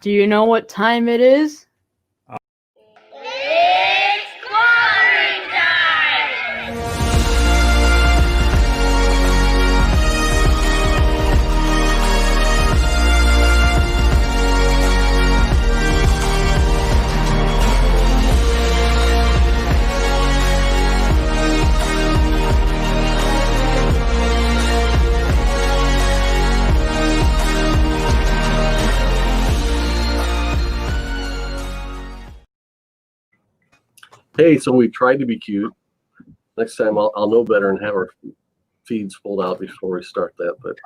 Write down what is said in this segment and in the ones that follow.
Do you know what time it is? It's clobbering time! Hey, so we tried to be cute. Next time I'll know better and have our feeds pulled out before we start that. But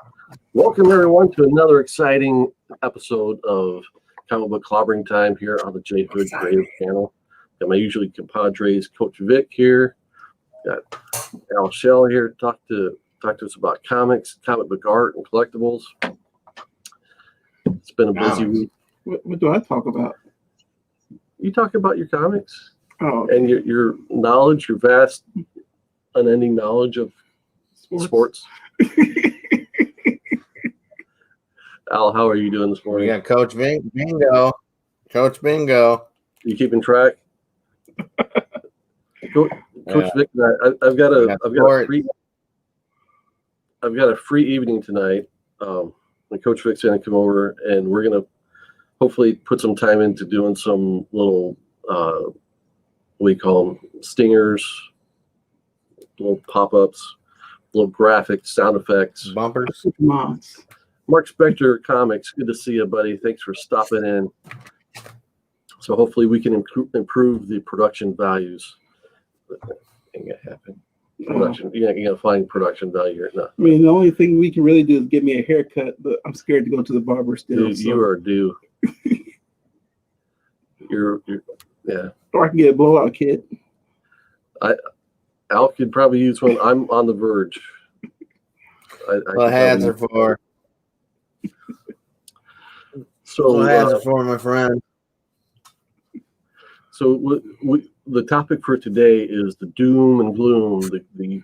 welcome everyone to another exciting episode of Book Clobberin Time here on the J Hood Creative channel. Got my usually compadres, Coach Vic here. Got Schell here to talk to us about comics, comic book art, and collectibles. It's been a busy week. What do I talk about? You talk about your comics. Oh, And your knowledge, your vast, unending knowledge of sports. Al, how are you doing this morning? We got Coach Vic, Bingo. Coach Bingo. You keeping track? Coach Vic, I've got a free evening tonight. And Coach Vic's gonna come over, and we're gonna hopefully put some time into doing some little we call them stingers, little pop-ups, little graphics, sound effects. Bumpers. moms. Mark Spector Comics, good to see you, buddy. Thanks for stopping in. So hopefully we can improve the production values. Ain't gonna happen. Production, you're not gonna find production value here. No. I mean, the only thing we can really do is get me a haircut, but I'm scared to go to the barber still. Dude, you are due. you're yeah. Or I can get a blowout kit. Al could probably use one. I'm on the verge. What hats are for? So What hats are for, my friend? So the topic for today is the doom and gloom, the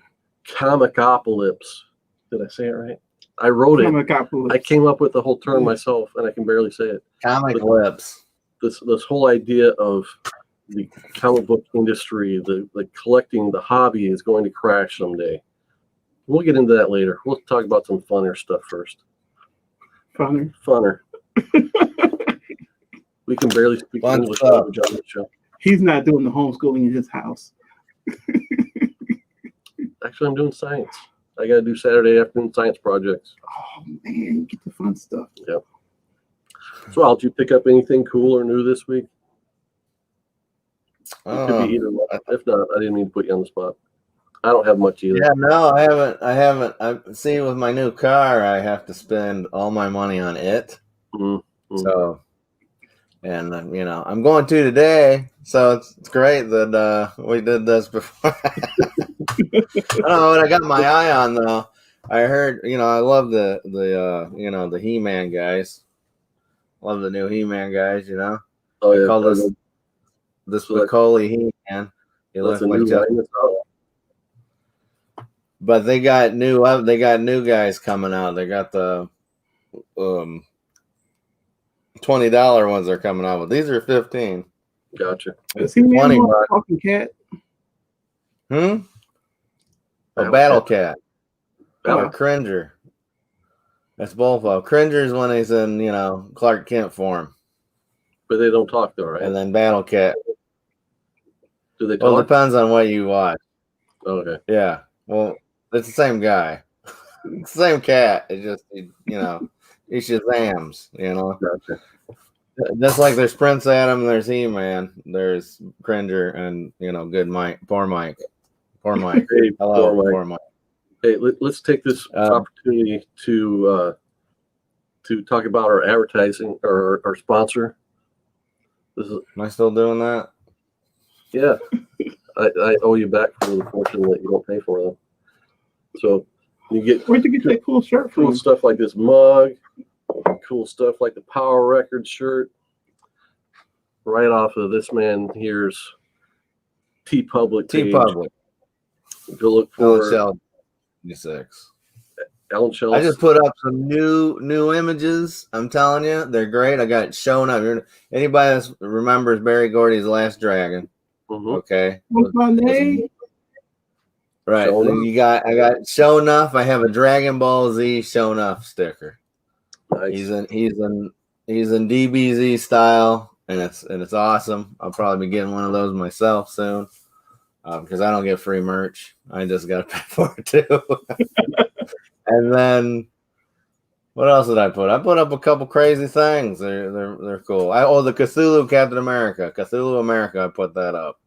Comicopolypse. Did I say it right? I wrote it. Comicopolypse. I came up with the whole term myself, and I can barely say it. Comic lips. This whole idea of the comic book industry, the collecting, the hobby is going to crash someday. We'll get into that later. We'll talk about some funner stuff first. Funner. We can barely speak English language on this show. He's not doing the homeschooling in his house. Actually, I'm doing science. I got to do Saturday afternoon science projects. Oh man, get the fun stuff. Yep. So, Al, did you pick up anything cool or new this week? It could be either one. If not, I didn't mean to put you on the spot. I don't have much either. Yeah, no, I haven't. I see with my new car, I have to spend all my money on it. Mm-hmm. So, and I'm going to today. So it's great that we did this before. I don't know what I got my eye on though. I heard, I love the HeMan guys. Love the new HeMan guys. Oh yeah. They call this Macaulay HeMan. He looks like that. But they got new guys coming out. They got the $20 ones they're coming out with. These are $15. Gotcha. Is he $20 talking cat? A Battle Cat. Or Cringer. That's both of them. Cringer's when he's in, Clark Kent form. But they don't talk though, right? And then Battle Cat. Do they talk? Well, it depends on what you watch. Okay. Yeah. Well, it's the same guy. It's the same cat. It just, he Shazams, Gotcha. Just like there's Prince Adam, there's HeMan, there's Cringer, and, good Mike. Poor Mike. Hey, Hello, poor Mike. Hey, let's take this opportunity to talk about our advertising or our sponsor. Am I still doing that? Yeah, I owe you back for the portion that you don't pay for them. So you get Where'd you get that cool shirt from? cool stuff like this mug, cool stuff like the Power Records shirt, right off of this man here's TeePublic. TeePublic. Go look for Schell 26. Alan Schell. I just put up some new images. I'm telling you, they're great. I got it shown up. Anybody that remembers Barry Gordy's Last Dragon? Okay. What's my name? Right. I got show enough. I have a Dragon Ball Z show enough sticker. Nice. He's in DBZ style, and it's awesome. I'll probably be getting one of those myself soon. Because I don't get free merch. I just got to pay for it too. And then, what else did I put? I put up a couple crazy things. They're cool. The Cthulhu Captain America, Cthulhu America. I put that up.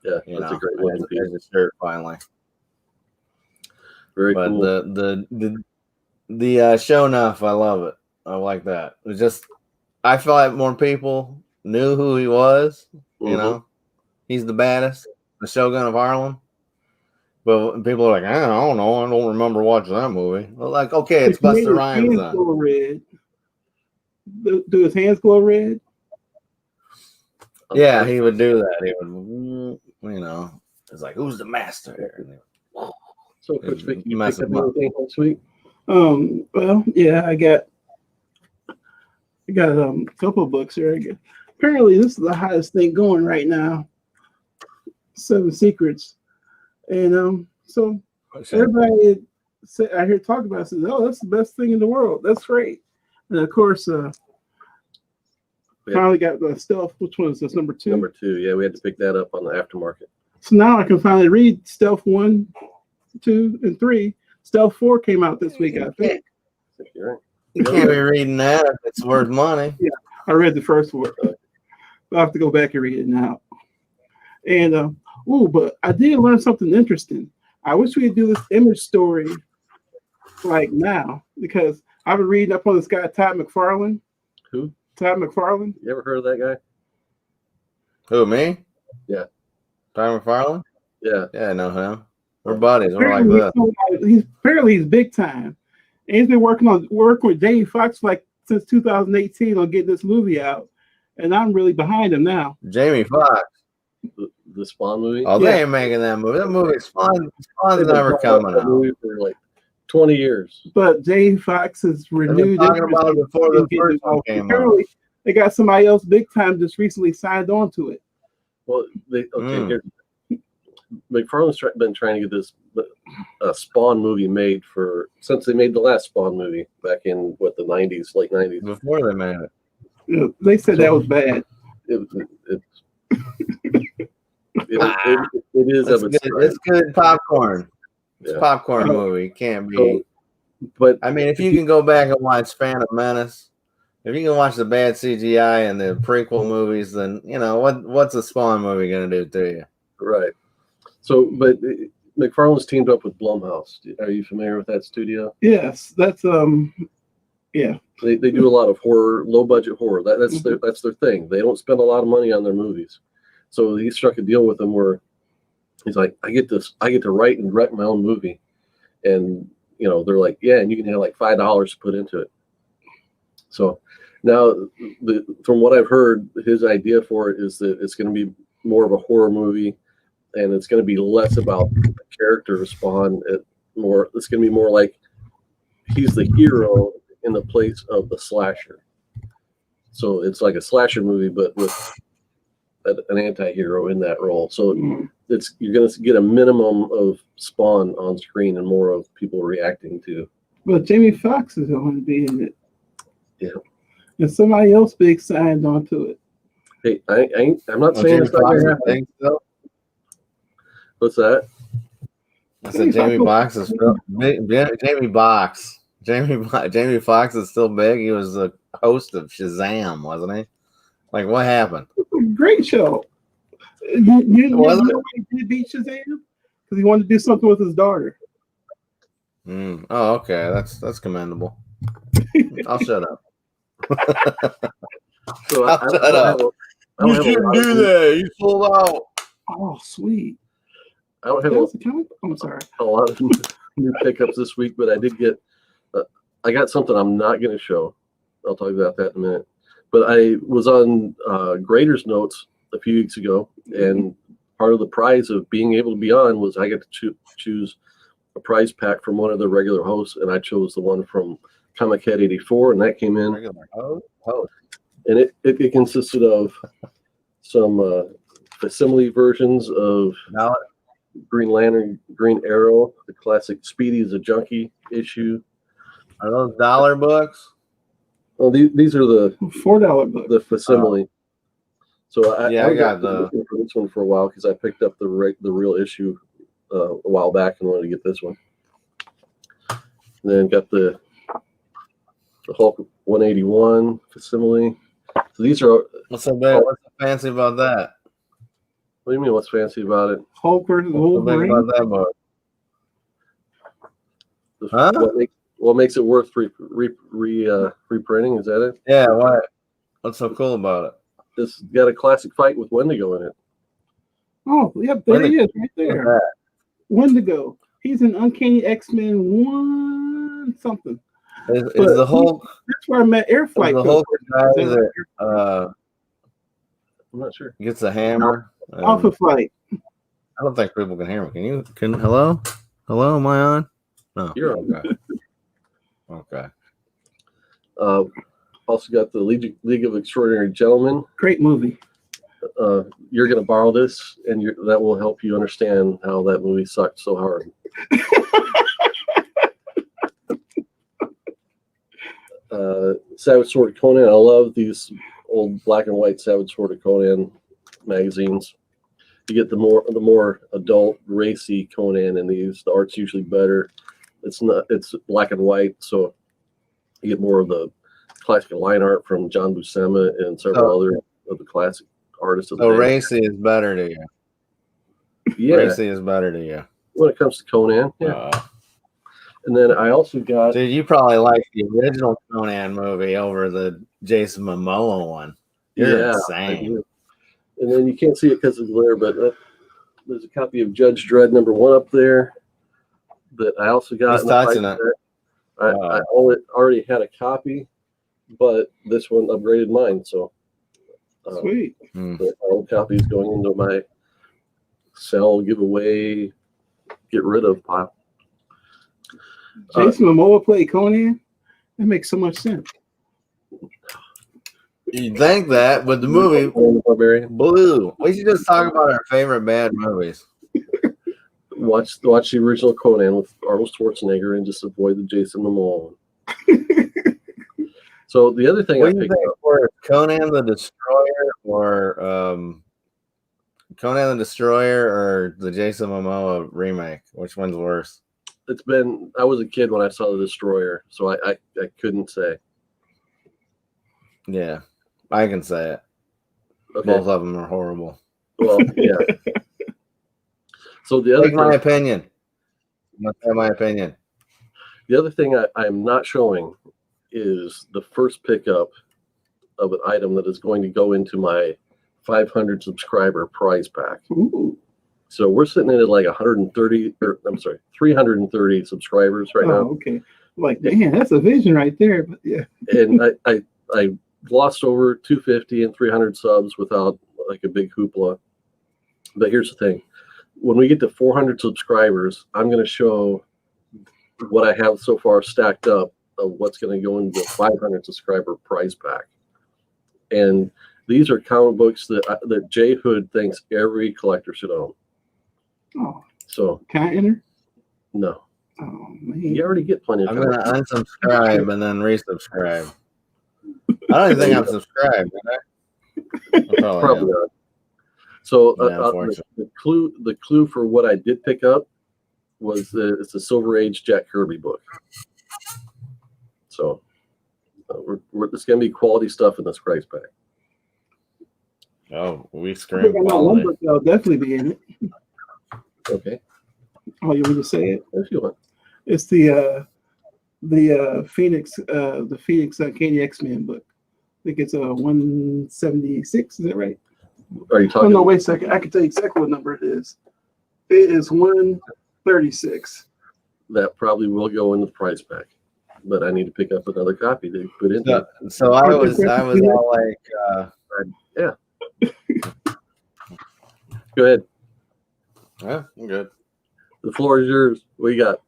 Yeah, that's a great one. There's a shirt finally. Very but cool. The show enough, I love it. I like that. It was just, I felt like more people knew who he was. You know, he's the baddest, the Shogun of Harlem. But people are like, I don't know. I don't remember watching that movie. Well, like, okay, it's Busta Rhymes then. Red. Do his hands glow red? Yeah, he would do that. He would, it's like, who's the master here? So, Coach Vic, you picked up anything next week? Well, yeah, I got a couple of books here. Apparently, this is the hottest thing going right now. 7 Secrets. And so everybody I hear talk about it says, "Oh, that's the best thing in the world. That's great." And of course, finally got the Stealth. Which one is this? Number 2. Number 2. Yeah, we had to pick that up on the aftermarket. So now I can finally read Stealth 1, 2, and 3. Stealth 4 came out this week, I think. You're You can't be reading that if it's worth money. Yeah, I read the first one. I'll have to go back and read it now. And but I did learn something interesting. I wish we could do this image story like now, because I've been reading up on this guy, Todd McFarlane. Who? Todd McFarlane. You ever heard of that guy? Who, me? Yeah. Todd McFarlane? Yeah. Yeah, I know him. We're buddies. We're like this. He's big time. And he's been working with Jamie Foxx since 2018 on getting this movie out. And I'm really behind him now. Jamie Foxx. The Spawn movie? Oh, they ain't making that movie. That movie, Spawn's never coming out. Movie for like 20 years. But Jamie Foxx has renewed. Talking about it before the first one came out. Apparently, they got somebody else big time just recently signed on to it. Well, McFarlane's been trying to get this Spawn movie made since they made the last Spawn movie back in the 90s, late 90s. Before they made it. Yeah, they said that was bad. It is of its time. It's good popcorn. It's Yeah. popcorn movie. It can't be. But I mean, if you can go back and watch Phantom Menace, if you can watch the bad CGI and the prequel movies, then what's a Spawn movie gonna do to you? right. So, but McFarlane's teamed up with Blumhouse. Are you familiar with that studio? Yes, that's yeah. They do a lot of horror, low budget horror. That's their thing. They don't spend a lot of money on their movies. So he struck a deal with them where he's like, I get to write and direct my own movie. And they're like, yeah, and you can have like $5 to put into it. So now from what I've heard, his idea for it is that it's going to be more of a horror movie, and it's going to be less about the character Spawn. It's going to be more like he's the hero in the place of the slasher. So it's like a slasher movie, but with an anti-hero in that role. So you're going to get a minimum of Spawn on screen and more of people reacting to. But Jamie Foxx is going to be in it. Yeah. And somebody else big signed onto it. Hey, I'm not saying it's not going to happen. So. What's that? I said Jamie Foxx is still big. Jamie Foxx is still big. He was the host of Shazam, wasn't he? Like, what happened? Great show. You know why he did beat Shazam? Because he wanted to do something with his daughter. Oh, okay. That's commendable. I'll shut up. So I'll shut up. You shouldn't do that. You sold out. Oh, sweet. I don't have I'm sorry. a lot of new pickups this week, but I did get. I got something I'm not going to show. I'll talk about that in a minute. But I was on Grader's Notes a few weeks ago, and part of the prize of being able to be on was I got to choose a prize pack from one of the regular hosts, and I chose the one from Comic Head 84, and that came in. Regular host. And it consisted of some facsimile versions of Now, Green Lantern, Green Arrow, the classic Speedy is a Junkie issue. are those dollar books? Well, these are the $4 book. the facsimile. So I got looking for this one for a while because I picked up the real issue a while back and wanted to get this one. And then got the Hulk 181 facsimile. So these are. What's so bad? What's so fancy about that? What do you mean? What's fancy about it? Hulk versus What's so big Wolverine. about that book? Huh? What makes it worth reprinting? Is that it? Yeah. What? What's so cool about it? It's got a classic fight with Wendigo in it. Oh, yep, there he is, right there. Wendigo. He's an Uncanny X-Men 1 something. Is the Hulk? That's where I met Airflight. The Hulk guy that I'm not sure. gets a hammer. Alpha Flight. I don't think people can hear me. Can you? Hello? Hello? Am I on? No. You're on. Okay. Also got the League of Extraordinary Gentlemen. Great movie. You're going to borrow this, and that will help you understand how that movie sucked so hard. Savage Sword of Conan. I love these old black and white Savage Sword of Conan magazines. You get the more adult, racy Conan in these. The art's usually better. It's black and white, so you get more of the classic line art from John Buscema and several other of the classic artists of the So day. racy is better to you. Yeah, Racy is better to you. when it comes to Conan. Yeah. And then I also got. Dude, you probably like the original Conan movie over the Jason Momoa one. You're insane. And then you can't see it because of the glare, but there's a copy of Judge Dredd #1 up there that I also got. He's touching it. I already had a copy, but this one upgraded mine, so Sweet. the old copy is going into my sell, giveaway, get rid of pile. Jason Momoa played Conan. That makes so much sense. You think that, but the movie Barbarian. Blue. We should just talk about our favorite bad movies. Watch the original Conan with Arnold Schwarzenegger and just avoid the Jason Momoa one. So the other thing What I do you picked think up, for Conan the Destroyer or Conan the Destroyer or the Jason Momoa remake? Which one's worse? I was a kid when I saw the Destroyer, so I couldn't say. Yeah, I can say it. Okay. Both of them are horrible. Well, yeah. So the other Take my opinion. I'm gonna say my opinion. The other thing I'm not showing is the first pickup of an item that is going to go into my 500 subscriber prize pack. Ooh. So we're sitting at like 330 subscribers right now. Okay. Like, man, that's a vision right there. But yeah. And I glossed over 250 and 300 subs without like a big hoopla. But here's the thing. When we get to 400 subscribers, I'm going to show what I have so far stacked up of what's going to go into the 500 subscriber prize pack. And these are comic books that Jay Hood thinks every collector should own. Oh, So can I enter? no, Oh man. you already get plenty of I'm comic gonna books. unsubscribe and then resubscribe. I don't even think I'm subscribed. Did I Probably not. So Yeah, unfortunately. the clue for what I did pick up was it's a Silver Age Jack Kirby book. So it's going to be quality stuff in this price pack. Oh, we I scream think I know one quality. book that'll definitely be in it. Okay, Oh, you want me to say it? if you want. It's the Phoenix Uncanny X-Men book. I think it's 176. Is that right? Are you Oh talking? no, wait a second. I can tell you exactly what number it is. It is 136. That probably will go in the price pack, but I need to pick up another copy to put in there. So I was all like, Go ahead. yeah, I'm good. The floor is yours. What you got?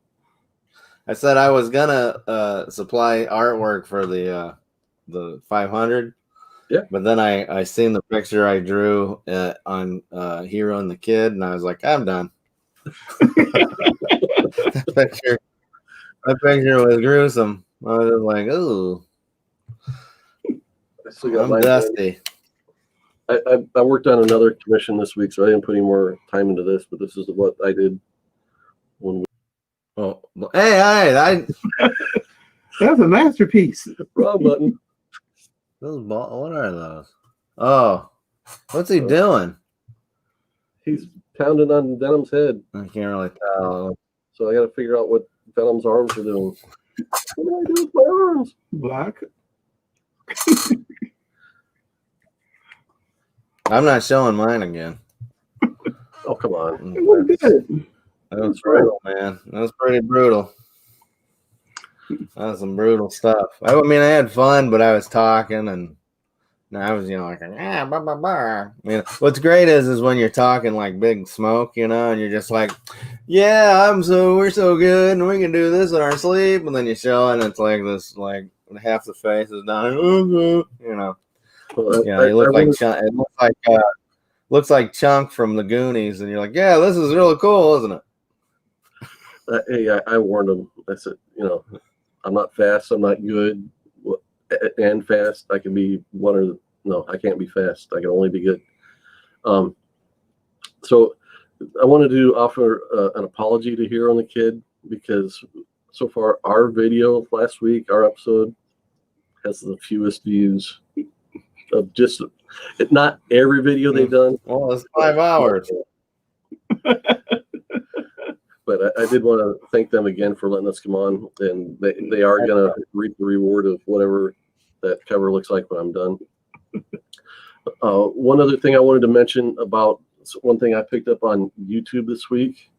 I said I was gonna supply artwork for the 500. Yeah. But then I seen the picture I drew on Hero and the Kid, and I was like, I'm done. That picture was gruesome. I was like, ooh, I still got I'm mine. dusty. I worked on another commission this week, so I didn't put any more time into this. But this is what I did when we. Oh, hey, That's a masterpiece. Wrong button. those what are those? Oh, what's he doing? He's pounding on Venom's head, I can't really tell. so I got to figure out what Venom's arms are doing. What do I do with my arms? Block. I'm not showing mine again. Oh, come on. It was good. That was brutal, man. That was pretty brutal. That was some brutal stuff. I mean, I had fun, but I was talking, and I was, like, blah, blah, blah. What's great is when you're talking like Big Smoke, and you're just like, yeah, we're so good, and we can do this in our sleep, and then you show it, and it's like this, like half the face is down, Well, you look like Chunk. It looks like Chunk from the Goonies, and you're like, yeah, this is really cool, isn't it? Hey, I warned him. I said, I'm not fast. I'm not good and fast. I can be no, I can't be fast. I can only be good. So I wanted to offer an apology to Hero and the Kid, because so far our video last week, our episode, has the fewest views of just not every video they've done. Well, it's 5 hours. But I did want to thank them again for letting us come on, and they are going to reap the reward of whatever that cover looks like when I'm done. One other thing I wanted to mention about one thing I picked up on YouTube this week.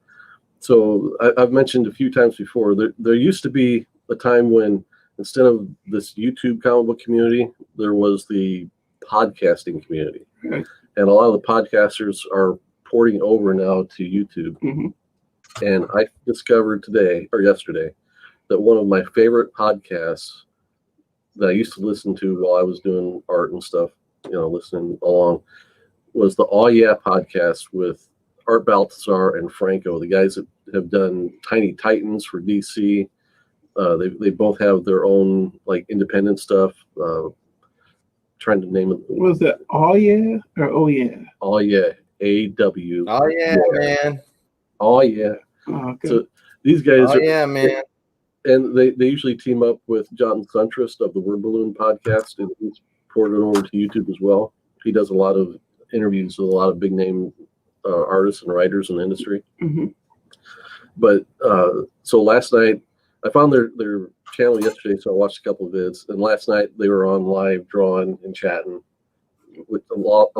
So I've mentioned a few times before, there used to be a time when instead of this YouTube comic book community, there was the podcasting community. Right. And a lot of the podcasters are porting over now to YouTube. Mm-hmm. And I discovered today or yesterday that one of my favorite podcasts that I used to listen to while I was doing art and stuff, listening along, was the All Yeah podcast with Art Baltazar and Franco, the guys that have done Tiny Titans for DC. They both have their own like independent stuff. Trying to name it. Was that All Yeah or Oh Yeah? All Yeah, AW. Oh yeah, man. Oh yeah. Oh, okay. So these guys are, yeah, man. And they usually team up with John Suntrust of the Word Balloon podcast, and he's ported over to YouTube as well. He does a lot of interviews with a lot of big name artists and writers in the industry. Mm-hmm. But so last night I found their channel yesterday, so I watched a couple of vids. And last night they were on live drawing and chatting with a lot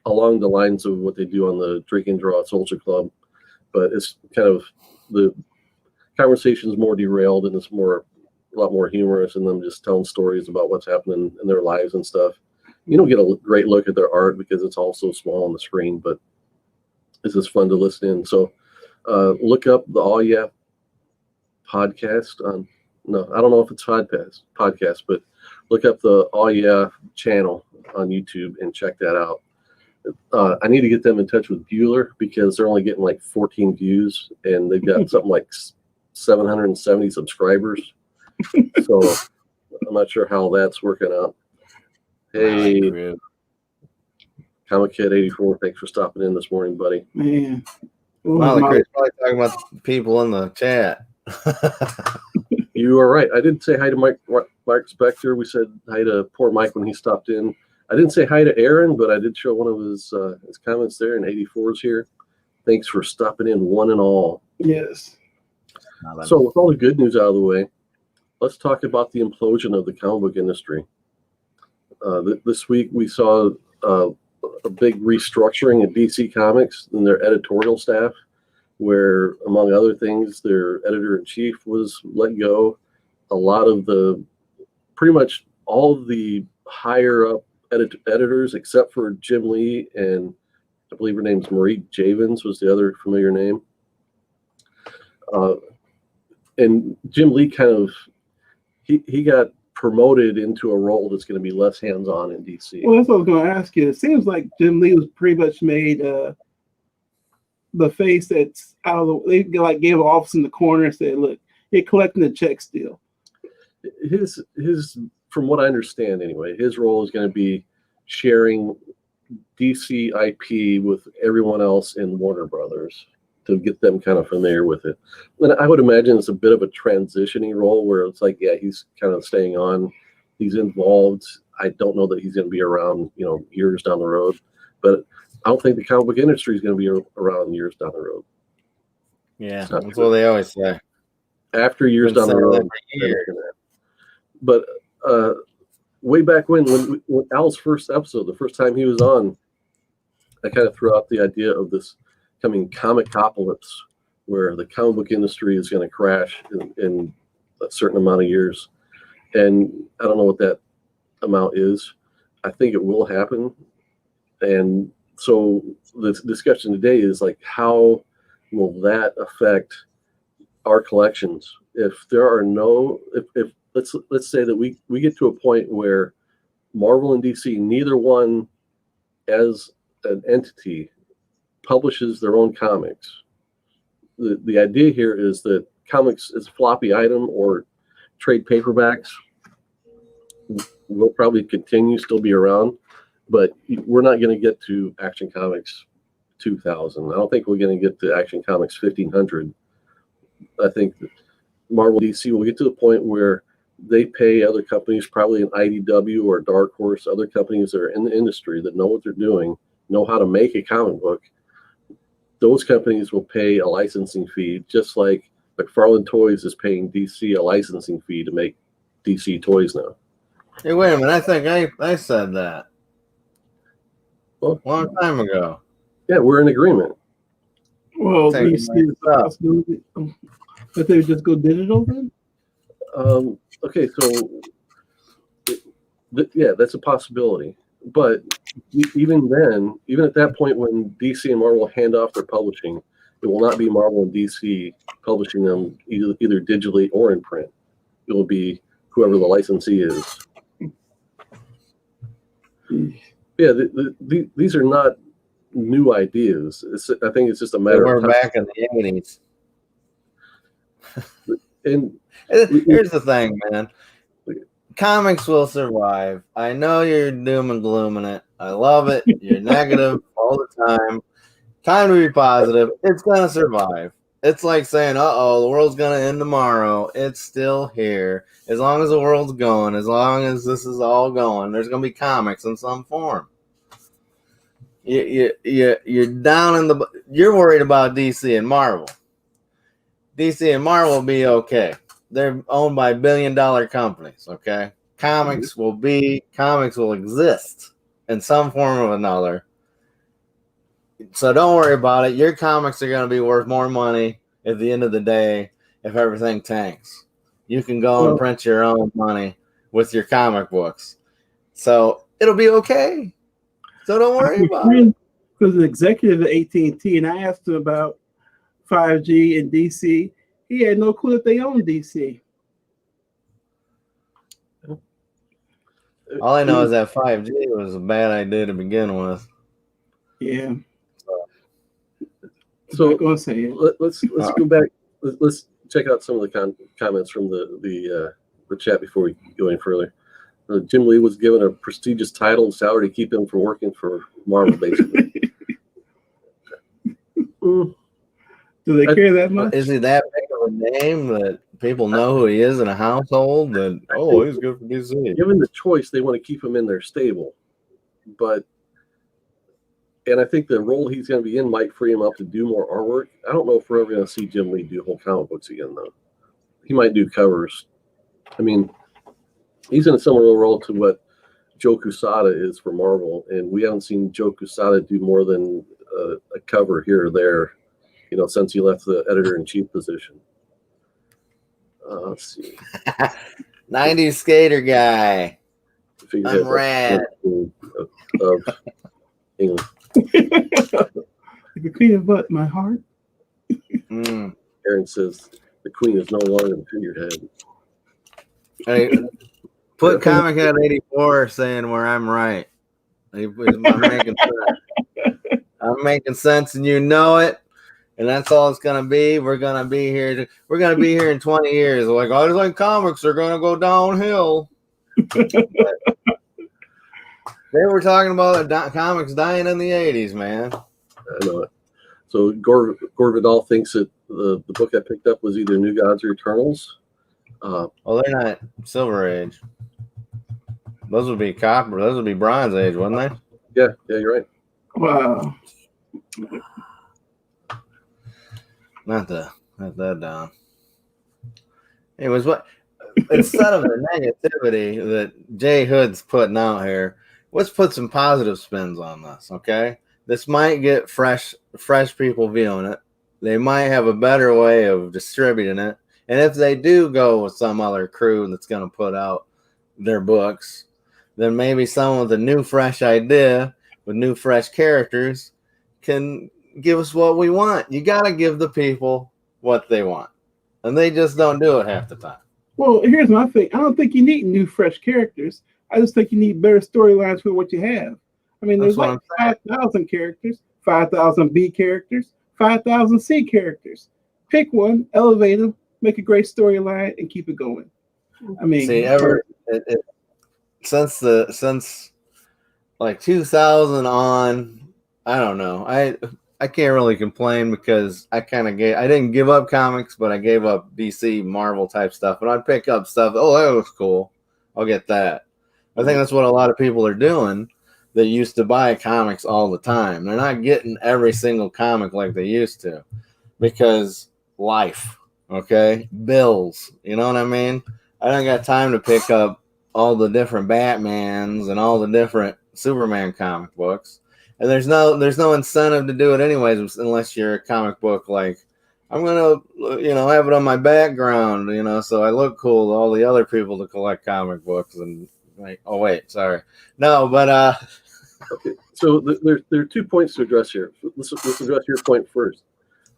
along the lines of what they do on the Drink and Draw Soldier Club. But it's kind of the conversation's more derailed, and it's a lot more humorous, and them just telling stories about what's happening in their lives and stuff. You don't get a great look at their art because it's all so small on the screen, but it's just fun to listen in. So look up the All Yeah podcast on, no, I don't know if it's podcast, but look up the All Yeah channel on YouTube and check that out. I need to get them in touch with Bueller because they're only getting like 14 views, and they've got something like 770 subscribers. So I'm not sure how that's working out. Hey, Comic Kid 84, thanks for stopping in this morning, buddy. Man. Wow, the Chris probably talking about people in the chat. You are right. I didn't say hi to Mark Spector. We said hi to poor Mike when he stopped in. I didn't say hi to Aaron, but I did show one of his comments there, and 84 is here. Thanks for stopping in, one and all. Yes. So with all the good news out of the way, let's talk about the implosion of the comic book industry. This week we saw a big restructuring at DC Comics and their editorial staff, where, among other things, their editor-in-chief was let go. A lot of pretty much all of the higher-up editors, except for Jim Lee and I believe her name's Marie Javins was the other familiar name. and Jim Lee kind of he got promoted into a role that's going to be less hands-on in DC. Well, that's what I was going to ask you. It seems like Jim Lee was pretty much made the face that's out of the. They like gave an office in the corner and said, "Look, you're collecting the check still." His from what I understand anyway, his role is going to be sharing DC IP with everyone else in Warner Brothers to get them kind of familiar with it. And I would imagine it's a bit of a transitioning role where it's like, yeah, he's kind of staying on, he's involved. I don't know that he's going to be around, years down the road, but I don't think the comic book industry is going to be around years down the road. Yeah, that's what they always say. After years down the road. But way back when Al's first episode, the first time he was on, I kind of threw out the idea of this coming Comicopolypse, where the comic book industry is going to crash in a certain amount of years. And I don't know what that amount is. I think it will happen. And so the discussion today is like, how will that affect our collections? If there are no, if let's say that we get to a point where Marvel and DC, neither one as an entity publishes their own comics. The idea here is that comics as a floppy item or trade paperbacks will probably continue, still be around, but we're not going to get to Action Comics 2000. I don't think we're going to get to Action Comics 1500. I think Marvel DC will get to the point where they pay other companies, probably an IDW or Dark Horse, other companies that are in the industry that know what they're doing, know how to make a comic book. Those companies will pay a licensing fee, just like McFarlane Toys is paying DC a licensing fee to make DC toys now. Hey, wait a minute. I think I said that Well, a long time ago. Yeah, we're in agreement. Well, do you see the possibility that they would just go digital then? Okay, so yeah, that's a possibility. But even then, even at that point when DC and Marvel hand off their publishing, it will not be Marvel and DC publishing them either digitally or in print. It will be whoever the licensee is. Yeah, these are not new ideas. I think it's just a matter of time. We're back in the 80s. And here's the thing, man. Comics will survive. I know you're doom and glooming it. I love it. You're negative all the time. Time to be positive. It's going to survive. It's like saying, uh-oh, the world's going to end tomorrow. It's still here. As long as the world's going, as long as this is all going, there's going to be comics in some form. You're down in the... You're worried about DC and Marvel. DC and Marvel will be okay. They're owned by billion-dollar companies, okay? Comics will exist in some form or another. So don't worry about it. Your comics are going to be worth more money at the end of the day if everything tanks. You can go and print your own money with your comic books. So it'll be okay. So don't worry about it. Because an executive at AT&T, and I asked him about 5G and DC. He had no clue that they own DC. All I know is that 5G was a bad idea to begin with. Yeah. So I'm gonna say it. let's go back. Let's check out some of the comments from the chat before we go any further. Jim Lee was given a prestigious title and salary to keep him from working for Marvel, basically. Do they care that much? Is he that big of a name that people know who he is in a household? That he's good for DC. Given the choice, they want to keep him in their stable, and I think the role he's going to be in might free him up to do more artwork. I don't know if we're ever going to see Jim Lee do whole comic books again, though. He might do covers. I mean, he's in a similar role to what Joe Quesada is for Marvel, and we haven't seen Joe Quesada do more than a cover here or there, since he left the editor-in-chief position. Let's see. 90s skater guy. I'm rad. Of England. The queen of butt, my heart. Aaron says The queen is no longer the figurehead. Hey, put Comic Head 84 saying where I'm right. I'm making sense. I'm making sense, and you know it. And that's all it's gonna be. We're gonna be here. We're gonna be here in 20 years. Like, I just like comics are gonna go downhill. They were talking about comics dying in the 80s, man. I know it. So Gore Vidal thinks that the book I picked up was either New Gods or Eternals. Well, they're not Silver Age. Those would be Copper. Those would be Bronze Age, wouldn't they? Yeah, you're right. Wow. Not that down. Anyways, what instead of the negativity that Jay Hood's putting out here, let's put some positive spins on this, okay? This might get fresh people viewing it. They might have a better way of distributing it. And if they do go with some other crew that's going to put out their books, then maybe someone with a new, fresh idea with new, fresh characters can give us what we want. You got to give the people what they want. And they just don't do it half the time. Well, here's my thing. I don't think you need new, fresh characters. I just think you need better storylines for what you have. I mean, there's like 5,000 characters, 5,000 B characters, 5,000 C characters. Pick one, elevate them, make a great storyline, and keep it going. I mean, see, since like 2000 on, I don't know. I can't really complain because I didn't give up comics, but I gave up DC Marvel type stuff. And I'd pick up stuff. Oh, that looks cool. I'll get that. I think that's what a lot of people are doing that used to buy comics all the time. They're not getting every single comic like they used to because life, okay? Bills, you know what I mean? I don't got time to pick up all the different Batmans and all the different Superman comic books. And there's no incentive to do it anyways unless you're a comic book like, I'm going to, have it on my background, so I look cool to all the other people that collect comic books and like, oh wait, sorry. No, but okay, so there are 2 points to address here. Let's address your point first.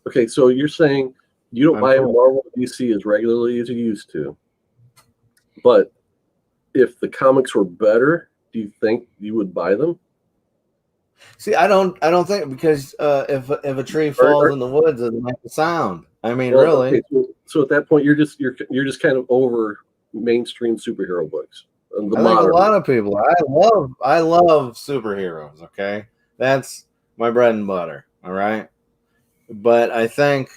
Okay, so you're saying you don't buy Marvel DC as regularly as you used to, but if the comics were better, do you think you would buy them? See, I don't think because if a tree falls in the woods, it makes a sound. I mean, really. Okay, so at that point, you're just kind of over mainstream superhero books. I think a lot of people. I love superheroes. Okay, that's my bread and butter. All right, but I think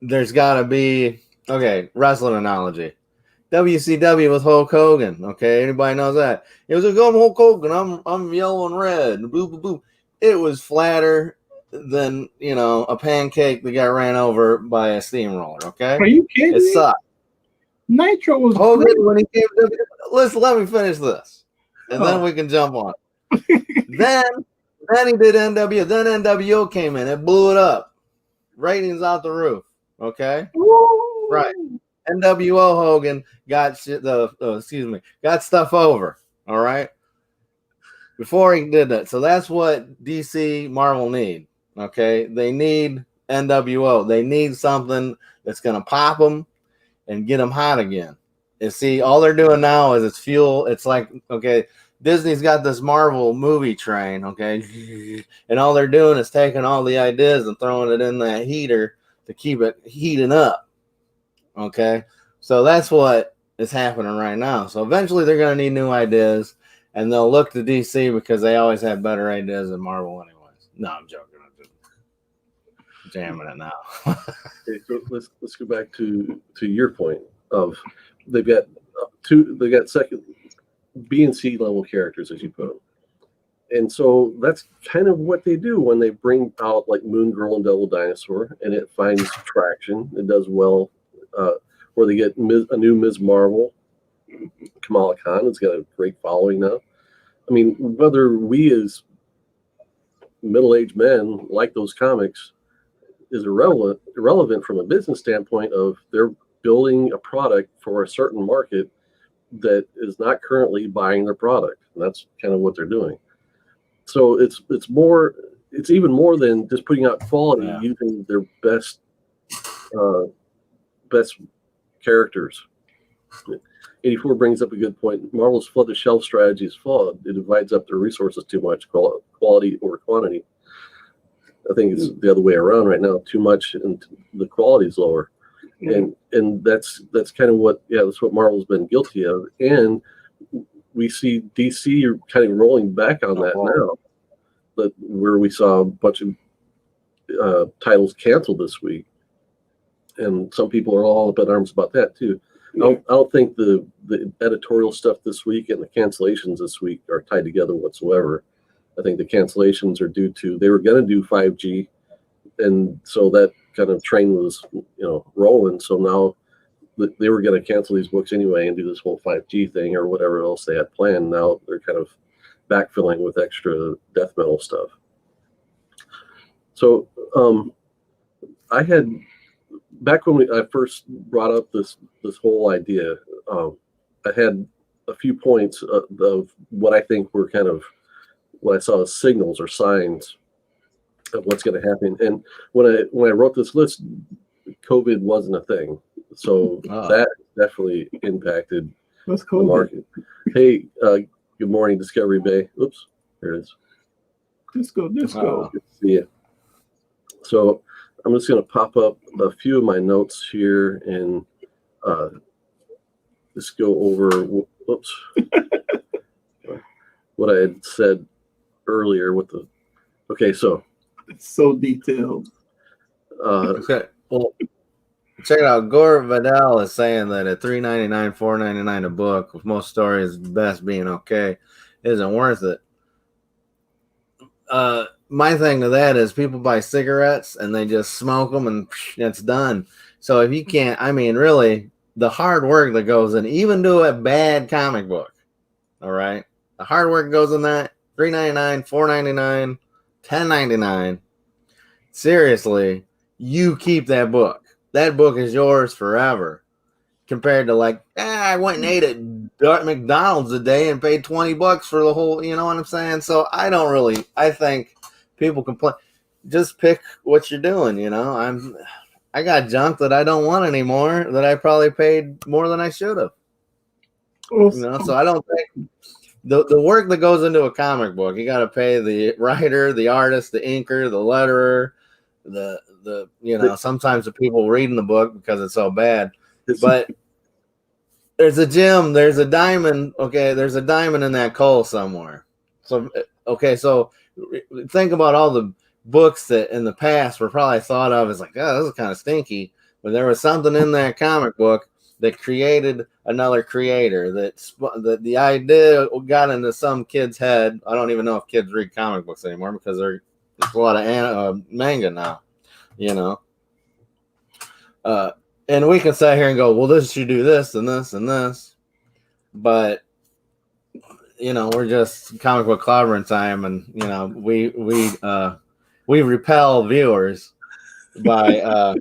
there's got to be wrestling analogy. WCW with Hulk Hogan. Okay, anybody knows that? It was a good Hulk Hogan. I'm yellow and red. Boo boo boo. It was flatter than a pancake that got ran over by a steamroller. Okay, are you kidding? It sucked. Nitro was Hogan great. when he came to. Listen, let me finish this, and then we can jump on. then he did NWO. Then NWO came in. It blew it up. Ratings out the roof. Okay, Woo! right. NWO Hogan got got stuff over. All right, before he did that. So that's what DC Marvel need. Okay, they need NWO. They need something that's gonna pop them and get them hot again. And see, all they're doing now is it's fuel. It's like, okay, Disney's got this Marvel movie train, okay, and all they're doing is taking all the ideas and throwing it in that heater to keep it heating up, okay? So that's what is happening right now. So eventually they're going to need new ideas, and they'll look to DC because they always have better ideas than Marvel anyways. No, I'm joking. I'm just jamming it now. Okay, so let's go back to your point of they've got second B and C level characters, as you put them, and so that's kind of what they do when they bring out like Moon Girl and Devil Dinosaur, and it finds traction. It does well, where they get a new Ms. Marvel, Kamala Khan has got a great following now. I mean, whether we as middle-aged men like those comics is irrelevant from a business standpoint of they're building a product for a certain market that is not currently buying their product. And that's kind of what they're doing. So it's even more than just putting out quality, using their best best characters. 84 brings up a good point. Marvel's flooded shelf strategy is flawed. It divides up their resources too much, quality over quantity. I think it's the other way around right now. Too much and the quality is lower. And that's kind of that's what Marvel's been guilty of. And we see DC kind of rolling back on that now. But where we saw a bunch of titles canceled this week. And some people are all up in arms about that too. I don't think the editorial stuff this week and the cancellations this week are tied together whatsoever. I think the cancellations are due to they were going to do 5G, and so that kind of train was rolling. So now they were going to cancel these books anyway and do this whole 5G thing or whatever else they had planned. Now they're kind of backfilling with extra death metal stuff. So I had. Back when I first brought up this whole idea, I had a few points of what I think were kind of what I saw as signals or signs of what's going to happen. And when I wrote this list, COVID wasn't a thing, so that definitely impacted the market. Hey, good morning, Discovery Bay. Oops, there it is. Disco. Good to see you. So I'm just going to pop up a few of my notes here and just go over what I had said earlier with the. Okay, so it's so detailed. Okay, well, check it out. Gore Vidal is saying that at $3.99, $4.99 a book, with most stories best being okay, isn't worth it. My thing to that is people buy cigarettes and they just smoke them and it's done. So if you can't, I mean, really, the hard work that goes in, even to a bad comic book, all right? The hard work goes in that, $3.99, $4.99, $10.99. Seriously, you keep that book. That book is yours forever. Compared to I went and ate at McDonald's today and paid $20 for the whole, you know what I'm saying? So I think people complain. Just pick what you're doing, I got junk that I don't want anymore that I probably paid more than I should have. So I don't think the work that goes into a comic book, you got to pay the writer, the artist, the inker, the letterer, sometimes the people reading the book because it's so bad. But there's a gem, there's a diamond. Okay, there's a diamond in that coal somewhere. So think about all the books that in the past were probably thought of as this is kind of stinky, but there was something in that comic book that created another creator. That the idea got into some kid's head. I don't even know if kids read comic books anymore because there's a lot of manga now, and we can sit here and go, well, this should do this and this and this, but we're just comic book clobbering time, and we repel viewers by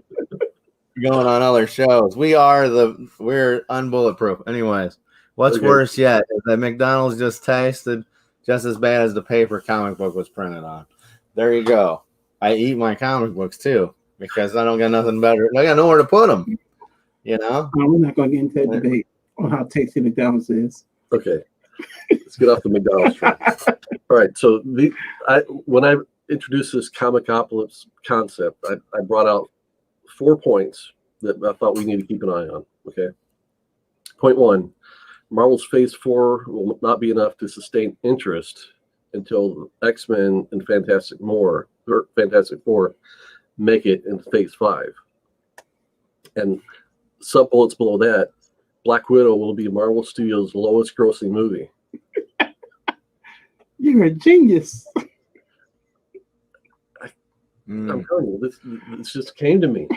going on other shows. We're unbulletproof. Anyways, what's worse yet is that McDonald's just tasted just as bad as the paper comic book was printed on. There you go. I eat my comic books too because I don't got nothing better. I got nowhere to put them. We're not going to get into that debate on how tasty McDonald's is. Okay. Let's get off the McDonald's train. All right. So when I introduced this Comicopolypse concept, I brought out 4 points that I thought we need to keep an eye on. Okay. Point 1, Marvel's Phase 4 will not be enough to sustain interest until X-Men and Fantastic Four make it into Phase 5. And sub-bullets below that, Black Widow will be Marvel Studios' lowest grossing movie. You're a genius. I'm telling you, this just came to me.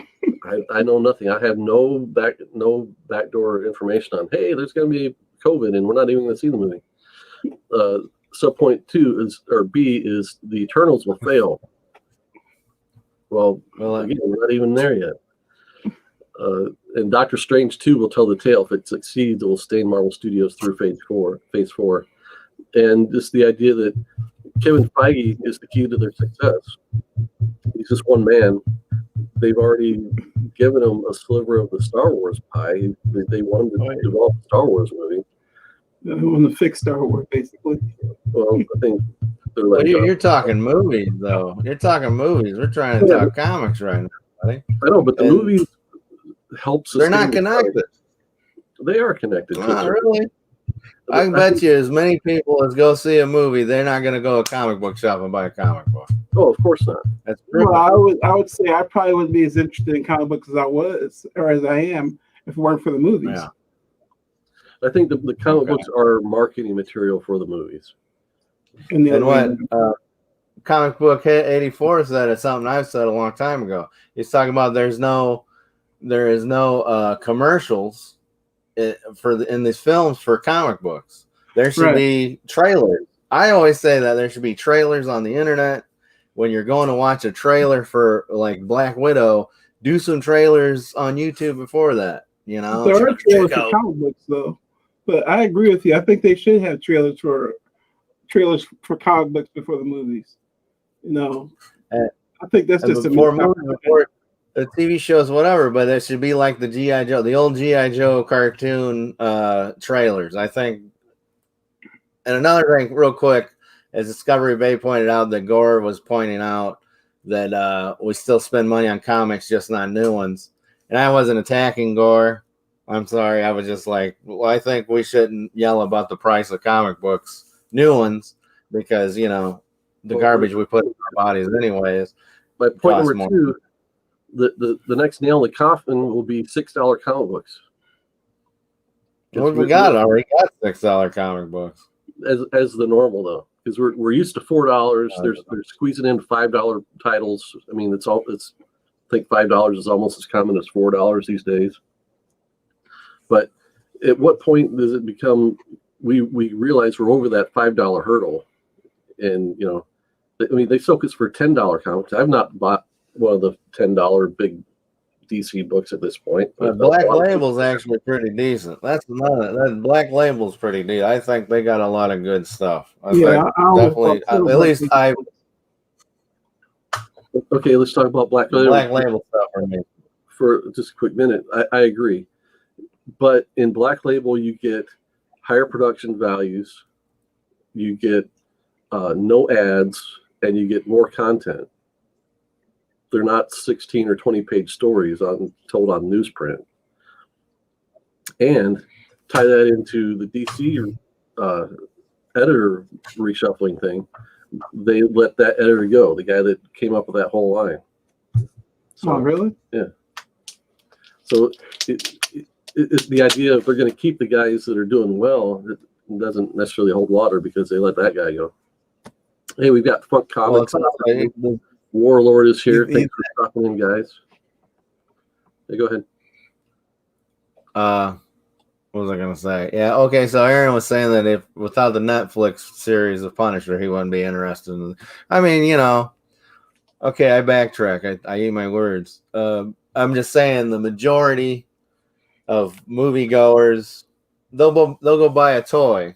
I know nothing. I have no backdoor information on, hey, there's going to be COVID and we're not even going to see the movie. Subpoint 2 B is the Eternals will fail. Well, again, we're not even there yet. And Doctor Strange 2 will tell the tale. If it succeeds, it will stay in Marvel Studios through Phase 4. And just the idea that Kevin Feige is the key to their success. He's just one man, they've already given them a sliver of the Star Wars pie. They want them to develop a Star Wars movie. Who want to fix Star Wars, basically. Well, I think they're Well, like, you're talking movies, though. You're talking movies. We're trying to talk comics right now, buddy. I know, but the And movies help sustain. They're not connected. They are connected. Not really. I can bet you as many people as go see a movie, they're not going to go to a comic book shop and buy a comic book. Oh, of course not. That's true. Well, I would say I probably wouldn't be as interested in comic books as I was, or as I am, if it weren't for the movies. Yeah. I think the comic books are marketing material for the movies. And what Comic Book Hit 84 said is something I've said a long time ago. He's talking about there is no commercials in these films for comic books. There should be trailers. I always say that there should be trailers on the internet. When you're going to watch a trailer for like Black Widow, do some trailers on YouTube before that. You know, there are trailers for comic books though. But I agree with you. I think they should have trailers for comic books before the movies. You know, I think that's just before the TV shows, whatever. But it should be like the G.I. Joe, the old G.I. Joe cartoon trailers. I think. And another thing, real quick, as Discovery Bay pointed out, that Gore was pointing out that we still spend money on comics, just not new ones. And I wasn't attacking Gore. I'm sorry. I was just like, well, I think we shouldn't yell about the price of comic books, new ones, because, you know, the garbage we put in our bodies anyways. But point number two, the next nail in the coffin will be $6 comic books. Well, we already got $6 comic books. As the normal, though, because we're used to $4. They're squeezing in $5 titles. I mean, I think $5 is almost as common as $4 these days. But at what point does it become we realize we're over that $5 hurdle? And, you know, I mean, they soak us for $10 comics. I've not bought one of the $10 big DC books at this point. But Black Label's actually pretty decent. That's another. That Black Label's pretty decent. I think they got a lot of good stuff. Definitely. At least I. Okay, let's talk about Black Label. Black Label stuff for me. For just a quick minute, I agree. But in Black Label, you get higher production values, you get no ads, and you get more content. They're not 16 or 20 page stories told on newsprint. And tie that into the DC editor reshuffling thing. They let that editor go, the guy that came up with that whole line. So, oh, really? Yeah. So it's the idea of they're going to keep the guys that are doing well. It doesn't necessarily hold water because they let that guy go. Hey, we've got Funk Comics. Warlord is here. Thanks for stopping in, guys. Hey, go ahead. What was I going to say? Yeah, okay, so Aaron was saying that if without the Netflix series of Punisher, he wouldn't be interested in. I mean, you know, okay, I backtrack. I eat my words. I'm just saying the majority of moviegoers, they'll go buy a toy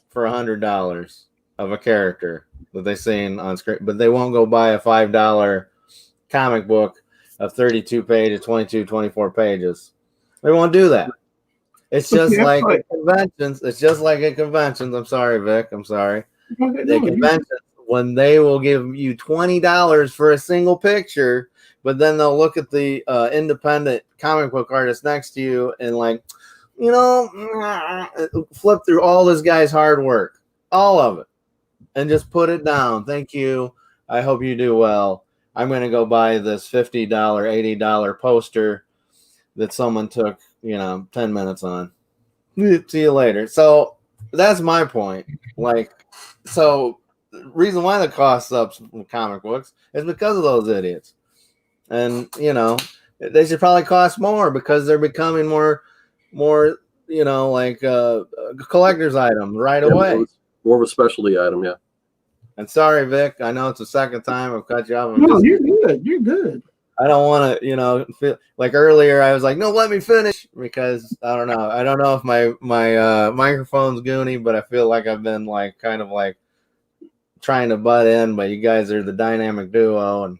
for $100 of a character that they've seen on screen, but they won't go buy a $5 comic book of 32 pages, 22, 24 pages. They won't do that. It's just like at conventions. It's just like at conventions. I'm sorry, Vic. I'm sorry. The conventions, when they will give you $20 for a single picture, but then they'll look at the independent comic book artist next to you and, like, you know, flip through all this guy's hard work, all of it, and just put it down. Thank you. I hope you do well. I'm going to go buy this $50, $80 poster that someone took, 10 minutes on. See you later. So that's my point. Like, so the reason why the cost up from comic books is because of those idiots. And, they should probably cost more because they're becoming more, like collector's items right away. More of a specialty item, yeah. And sorry, Vic, I know it's the second time I've cut you off. You're good. You're good. I don't want to, feel like earlier I was like, no, let me finish, because I don't know. I don't know if my microphone's goony, but I feel like I've been kind of trying to butt in, but you guys are the dynamic duo, and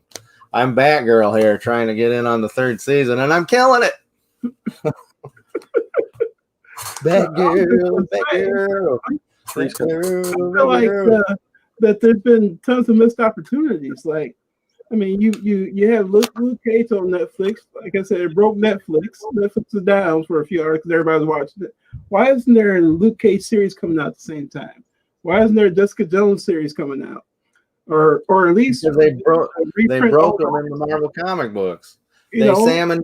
I'm Batgirl here trying to get in on the 3rd season, and I'm killing it. Batgirl. I feel like that there's been tons of missed opportunities. Like, I mean, you have Luke Cage on Netflix. Like I said, it broke Netflix. Netflix is down for a few hours because everybody's watching it. Why isn't there a Luke Cage series coming out at the same time? Why isn't there a Jessica Jones series coming out? Or at least because they broke them in the Marvel comic books. Sam and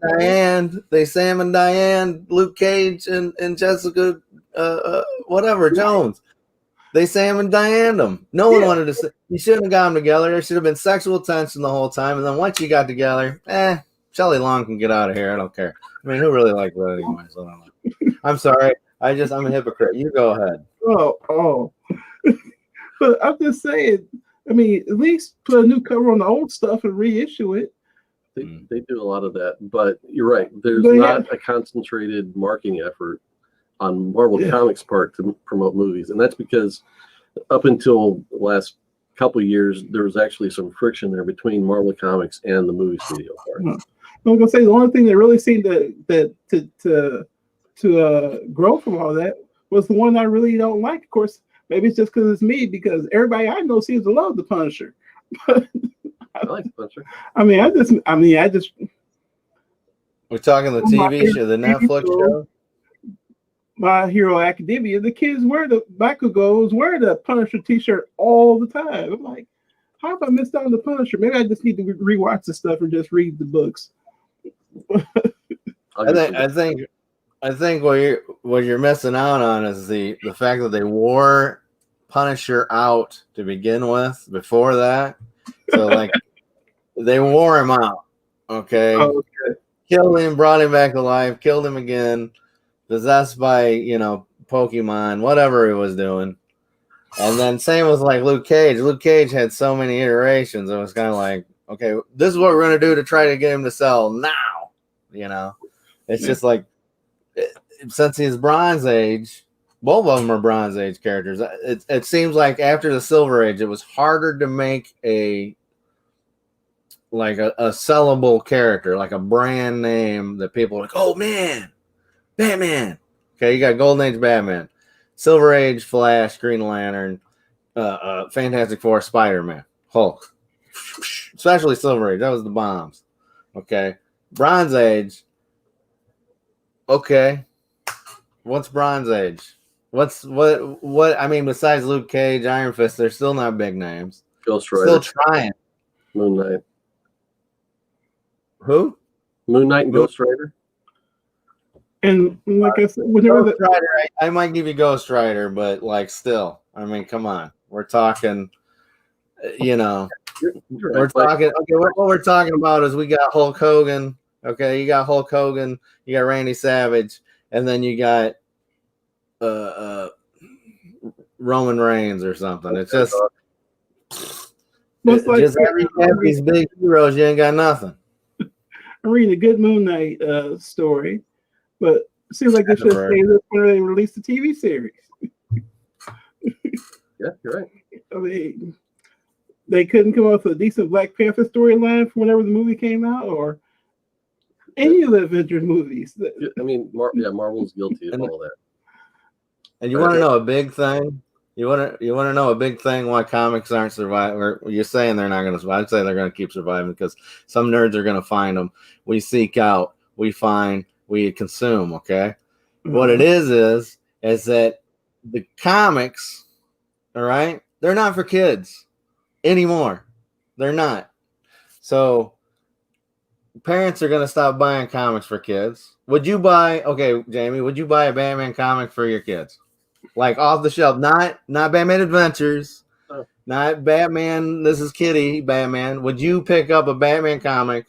Diane, Luke Cage and Jessica Jones. They Sam and Diane them. No one wanted to say. You shouldn't have got them together. There should have been sexual tension the whole time. And then once you got together, Shelley Long can get out of here. I don't care. I mean, who really likes that anyway? So I don't know. I'm sorry. I'm a hypocrite. You go ahead. Oh. But I'm just saying, I mean, at least put a new cover on the old stuff and reissue it. They do a lot of that. But you're right. There's not a concentrated marketing effort on Marvel Comics' part to promote movies. And that's because up until the last couple of years, there was actually some friction there between Marvel Comics and the movie studio part. I'm going to say the only thing that really seemed to grow from all that was the one I really don't like. Of course, maybe it's just because it's me, because everybody I know seems to love the Punisher. I like the Punisher. I just. We're talking the TV show, the Netflix show. My Hero Academia, the kids wear the Punisher t-shirt all the time. I'm like, how have I missed out on the Punisher? Maybe I just need to rewatch the stuff or just read the books. I think what you're missing out on is the fact that they wore Punisher out to begin with before that. So like they wore him out. Okay. Oh, okay. Killed him, brought him back to life, killed him again. Possessed by, Pokemon, whatever he was doing. And then same with like Luke Cage. Luke Cage had so many iterations. It was kind of like, okay, this is what we're going to do to try to get him to sell now. It's just like, since he's Bronze Age, both of them are Bronze Age characters. It seems like after the Silver Age, it was harder to make a sellable character, like a brand name that people are like, oh man, Batman. Okay, you got Golden Age Batman, Silver Age Flash, Green Lantern, Fantastic Four, Spider-Man, Hulk. Especially Silver Age, that was the bombs. Okay, Bronze Age. Okay, what's Bronze Age? What? I mean, besides Luke Cage, Iron Fist, they're still not big names. Ghost Rider. Still trying. Moon Knight. Who? Moon Knight and Ghost Rider. And like I said, Ghost Rider, I might give you Ghost Rider, but like still, I mean, come on, we're talking, You're we're talking. Okay, what we're talking about is we got Hulk Hogan. Okay, you got Hulk Hogan, you got Randy Savage, and then you got Roman Reigns or something. It's just these big heroes, you ain't got nothing. I'm reading a good Moon Knight story, but it seems like they should have stayed up when they released the TV series. Yeah, you're right. I mean, they couldn't come up with a decent Black Panther storyline from whenever the movie came out, or any of the Avengers movies. I mean, Marvel's guilty of all that. And you want to know a big thing? You want to know a big thing why comics aren't surviving? Or you're saying they're not going to survive. I'd say they're going to keep surviving because some nerds are going to find them. We seek out, we find, we consume. Okay, what it is that the comics, all right, they're not for kids anymore. They're not. So parents are going to stop buying comics for kids. Jamie, would you buy a Batman comic for your kids? Like off the shelf, not Batman Adventures, not Batman. This is Kitty Batman. Would you pick up a Batman comic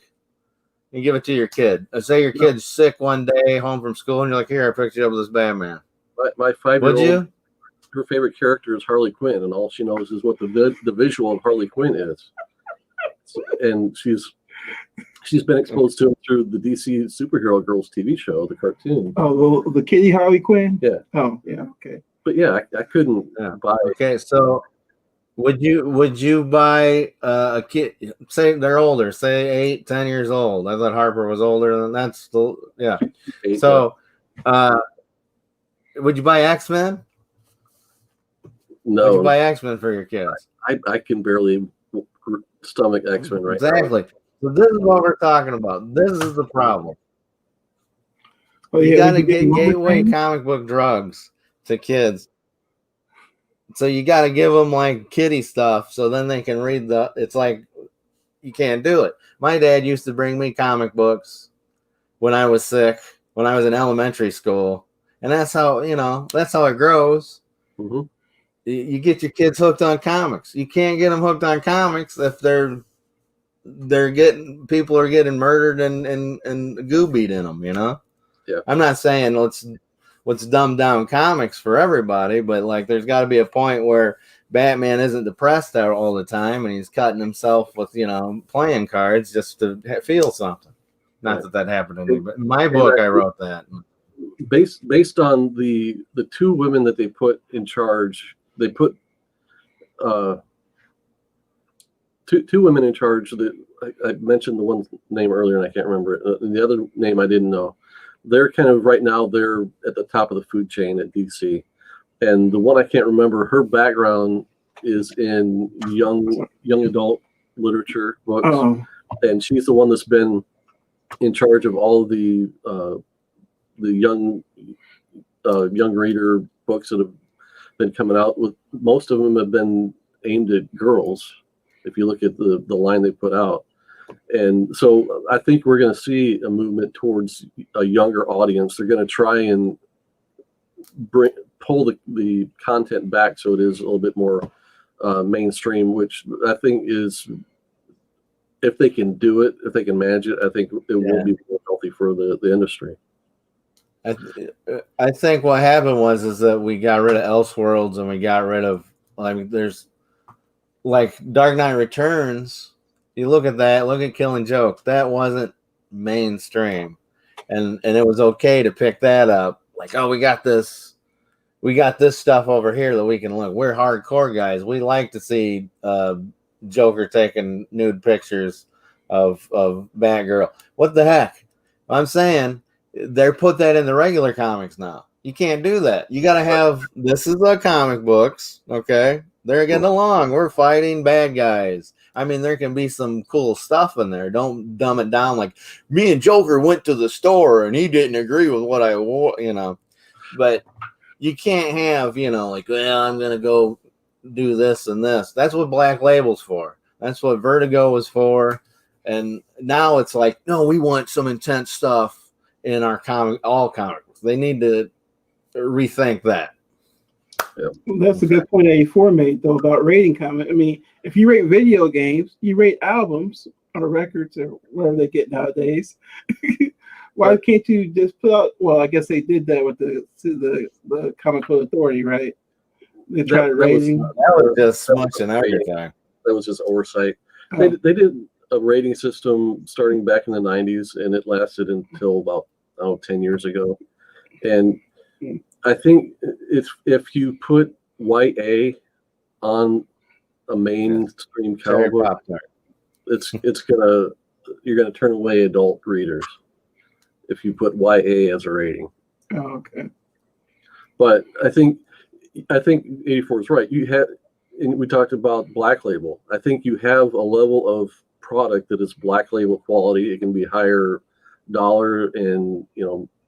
and give it to your kid? Say your kid's sick one day, home from school, and you're like, "Here, I picked you up with this Batman." My 5-year-old, would you? Her favorite character is Harley Quinn, and all she knows is what the visual of Harley Quinn is, and she's been exposed to him through the DC Superhero Girls TV show, the cartoon. Oh, the Kitty Harley Quinn? Yeah. Oh, yeah, okay. But yeah, I couldn't buy. Okay, so Would you buy a kid? Say they're older, say 8, 10 years old. I thought Harper was older than that's still yeah. So, would you buy X-Men? No, would you buy X-Men for your kids? I can barely stomach X-Men right now. Exactly. So this is what we're talking about. This is the problem. Oh, You yeah, got to we can get get gateway Wolverine. comic book drugs to kids. So you got to give them like kiddie stuff, so then they can read the. It's like you can't do it. My dad used to bring me comic books when I was sick, when I was in elementary school, and that's how that's how it grows. Mm-hmm. You get your kids hooked on comics. You can't get them hooked on comics if people are getting murdered and goobied in them. Yeah. I'm not saying let's dumb down comics for everybody, but like there's got to be a point where Batman isn't depressed out all the time and he's cutting himself with playing cards just to feel something. Not that happened to me, but in my book I wrote that. Based on the two women that they put in charge, they put two women in charge. That I mentioned the one name earlier and I can't remember it. And the other name I didn't know. They're kind of right now. They're at the top of the food chain at DC, and the one I can't remember. Her background is in young adult literature books, and she's the one that's been in charge of all of the young reader books that have been coming out. With most of them have been aimed at girls. If you look at the line they put out. And so I think we're going to see a movement towards a younger audience. They're going to try and pull the content back so it is a little bit more mainstream, which I think is, if they can do it, if they can manage it, I think it will be more healthy for the industry. I think what happened is that we got rid of Elseworlds and we got rid of, there's like Dark Knight Returns. You look at that, look at Killing Joke. That wasn't mainstream. And it was okay to pick that up. Like, oh, we got this stuff over here that we can look. We're hardcore guys. We like to see Joker taking nude pictures of Batgirl. What the heck? I'm saying they're put that in the regular comics now. You can't do that. You got to have, this is the comic books, okay? They're getting along. We're fighting bad guys. I mean, there can be some cool stuff in there. Don't dumb it down like me and Joker went to the store and he didn't agree with what I wore, But you can't have, like, well, I'm going to go do this and this. That's what Black Label's for. That's what Vertigo is for. And now it's like, no, we want some intense stuff in our all comics. They need to rethink that. Yeah. That's a good point A4 made, though, about rating comment. I mean, if you rate video games, you rate albums or records or whatever they get nowadays. Why can't you just put out? Well, I guess they did that with the Comic Code Authority, right? They tried rating. That was just smushing everything. That was just oversight. They did a rating system starting back in the 90s, and it lasted until about 10 years ago. And I think if you put YA on a mainstream comic book, you're gonna turn away adult readers if you put YA as a rating. Oh, okay. But I think 84 is right. We talked about Black Label. I think you have a level of product that is Black Label quality. It can be higher dollar and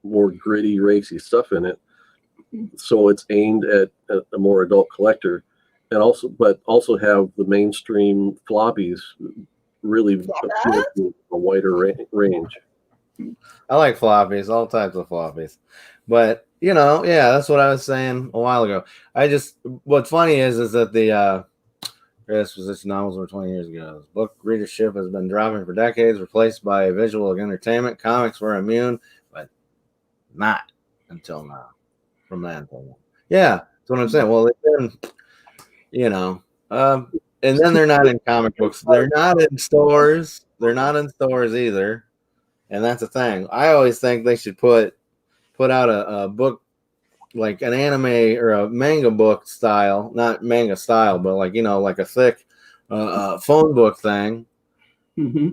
more gritty, racy stuff in it. So it's aimed at a more adult collector, and also have the mainstream floppies really appeal to a wider range. I like floppies, all types of floppies, but that's what I was saying a while ago. What's funny is that the disposition novels were 20 years ago. Book readership has been dropping for decades, replaced by visual entertainment. Comics were immune, but not until now. From that, yeah, that's what I'm saying. Well, they've been, and then they're not in comic books. They're not in stores. They're not in stores either, and that's the thing. I always think they should put out a book like an anime or a manga book style, not manga style, but like, you know, like a thick phone book thing. Mm-hmm.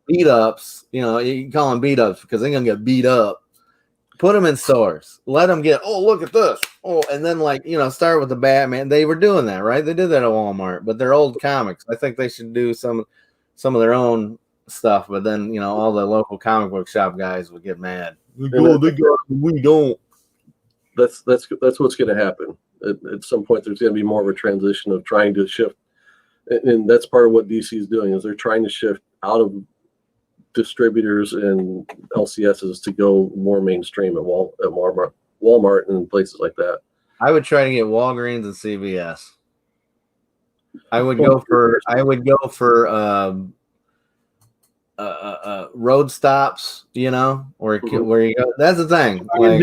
Beat ups, you know, you can call them beat ups because they're gonna get beat up. Put them in stores. Let them get, oh, look at this. Oh, and then, like, you know, start with the Batman. They were doing that, right? They did that at Walmart, but they're old comics. I think they should do some of their own stuff, but then, you know, all the local comic book shop guys would get mad. We don't. That's what's going to happen. At some point, there's going to be more of a transition of trying to shift, and that's part of what DC is doing, is they're trying to shift out of distributors and LCSs to go more mainstream at Walmart and places like that. I would try to get Walgreens and CVS. I would go for road stops, you know, where you go. That's the thing. Like,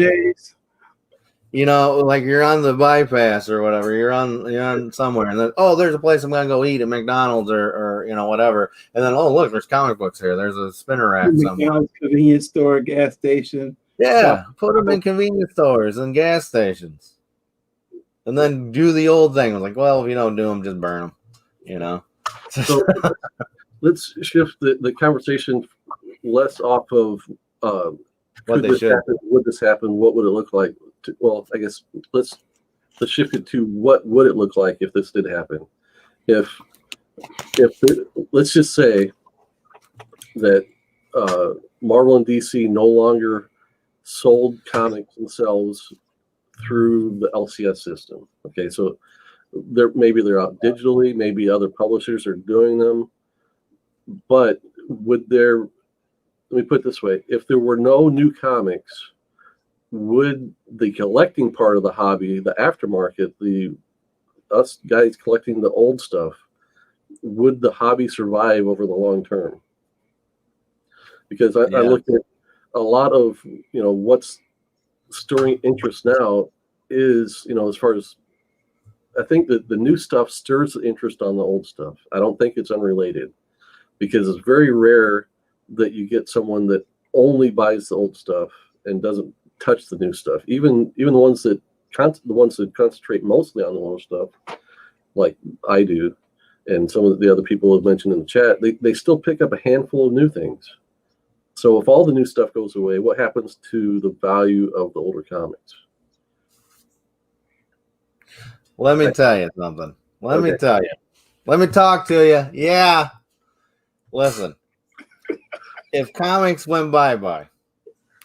you know, like you're on the bypass or whatever. You're on somewhere, and then, oh, there's a place I'm gonna go eat at McDonald's or you know, whatever. And then, oh, look, there's comic books here. There's a spinner rack somewhere. Convenience store, gas station. Yeah, put them in convenience stores and gas stations. And then do the old thing. I was like, well, if you don't do them, just burn them, you know. So let's shift the conversation less off of what they should. Would this happen? What would it look like? Well, I guess let's shift it to what would it look like if this did happen. If let's just say that Marvel and DC no longer sold comics themselves through the LCS system. Okay, so maybe they're out digitally, maybe other publishers are doing them, but let me put it this way, if there were no new comics, would the collecting part of the hobby, the aftermarket, us guys collecting the old stuff, would the hobby survive over the long term? Because I look at a lot of, you know, what's stirring interest now is, you know, as far as I think that the new stuff stirs the interest on the old stuff. I don't think it's unrelated, because it's very rare that you get someone that only buys the old stuff and doesn't touch the new stuff. Even the ones that concentrate mostly on the old stuff, like I do, and some of the other people have mentioned in the chat, they still pick up a handful of new things. So if all the new stuff goes away, what happens to the value of the older comics? Let me tell you something. Let me tell you. Let me talk to you. Yeah. Listen. If comics went bye-bye,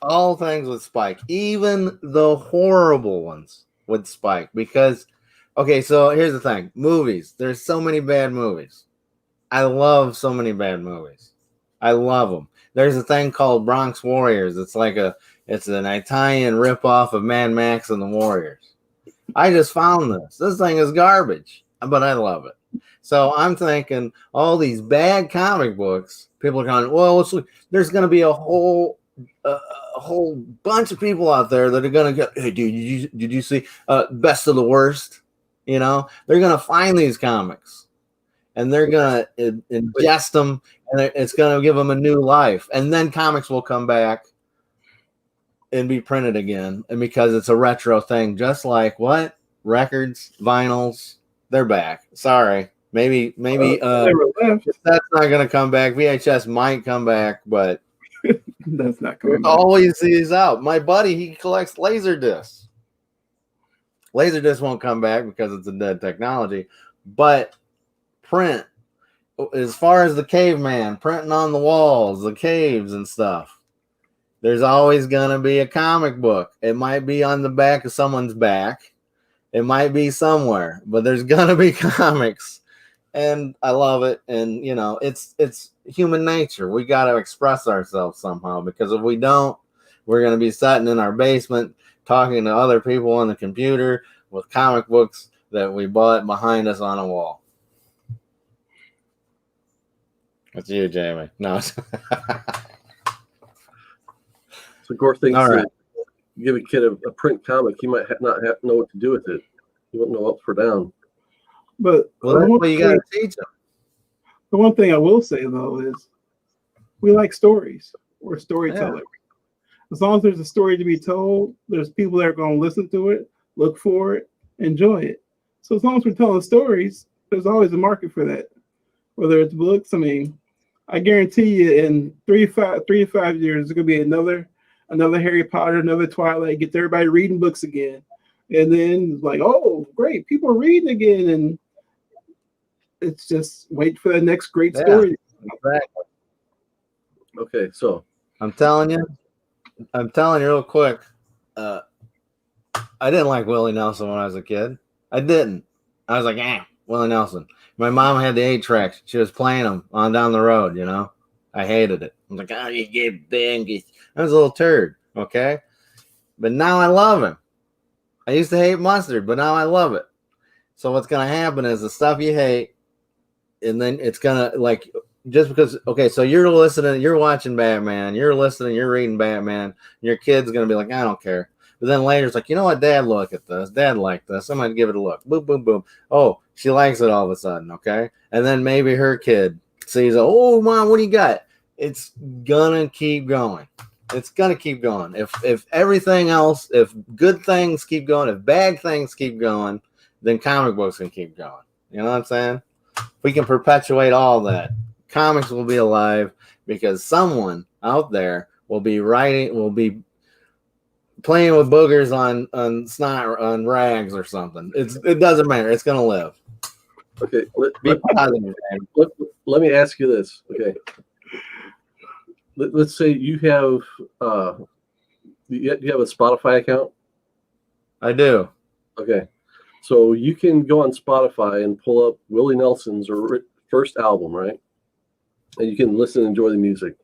all things would spike. Even the horrible ones would spike. Because, okay, so here's the thing. Movies. There's so many bad movies. I love so many bad movies. I love them. There's a thing called Bronx Warriors. It's an Italian ripoff of Mad Max and the Warriors. I just found this. This thing is garbage, but I love it. So I'm thinking all these bad comic books, people are going, well, there's going to be a whole bunch of people out there that are going to go, hey, dude, did you see Best of the Worst? You know, they're going to find these comics and they're going to ingest them, and it's going to give them a new life. And then comics will come back and be printed again. And because it's a retro thing, just like what? Records, vinyls, they're back. Sorry. Maybe that's not going to come back. VHS might come back, but that's not coming back. Always these out. My buddy, he collects Laserdiscs. Laserdisc won't come back because it's a dead technology, but print, as far as the caveman, printing on the walls, the caves and stuff, there's always going to be a comic book. It might be on the back of someone's back. It might be somewhere, but there's going to be comics. And I love it. And, you know, it's human nature. We got to express ourselves somehow, because if we don't, we're going to be sitting in our basement talking to other people on the computer with comic books that we bought behind us on a wall. It's you, Jamie. No. So Gore thinks that you give a kid a print comic, he might not know what to do with it. He won't know up or down. But that's what you got to teach them. The one thing I will say, though, is we like stories. We're storytellers. Yeah. As long as there's a story to be told, there's people that are going to listen to it. look for it, enjoy it. So as long as we're telling stories, there's always a market for that. Whether it's books, I mean, I guarantee you in 3 to 5 years, there's gonna be another Harry Potter, another Twilight, get everybody reading books again. And then it's like, oh, great, people are reading again. And it's just wait for the next great story. Exactly. Okay, so I'm telling you real quick. I didn't like Willie Nelson when I was a kid. I didn't. I was like, Willie Nelson. My mom had the 8-tracks. She was playing them on down the road, you know. I hated it. I was like, you get big. I was a little turd, okay? But now I love him. I used to hate mustard, but now I love it. So what's going to happen is the stuff you hate, and then it's going to, like, just because, okay, so you're listening, you're watching Batman, you're listening, you're reading Batman, your kid's going to be like, I don't care. But then later it's like, you know what, Dad, look at this. Dad liked this. I'm going to give it a look. Boom, boom, boom. Oh, she likes it all of a sudden, okay? And then maybe her kid sees, oh, Mom, what do you got? It's going to keep going. It's going to keep going. If everything else, if good things keep going, if bad things keep going, then comic books can keep going. You know what I'm saying? We can perpetuate all that. Comics will be alive because someone out there will be writing, will be playing with boogers on snot, on rags or something. It doesn't matter. It's gonna live. Okay, Be positive, man. let me ask you this. Okay, let's say you have you have a Spotify account. I do. Okay, so you can go on Spotify and pull up Willie Nelson's first album, right? And you can listen and enjoy the music.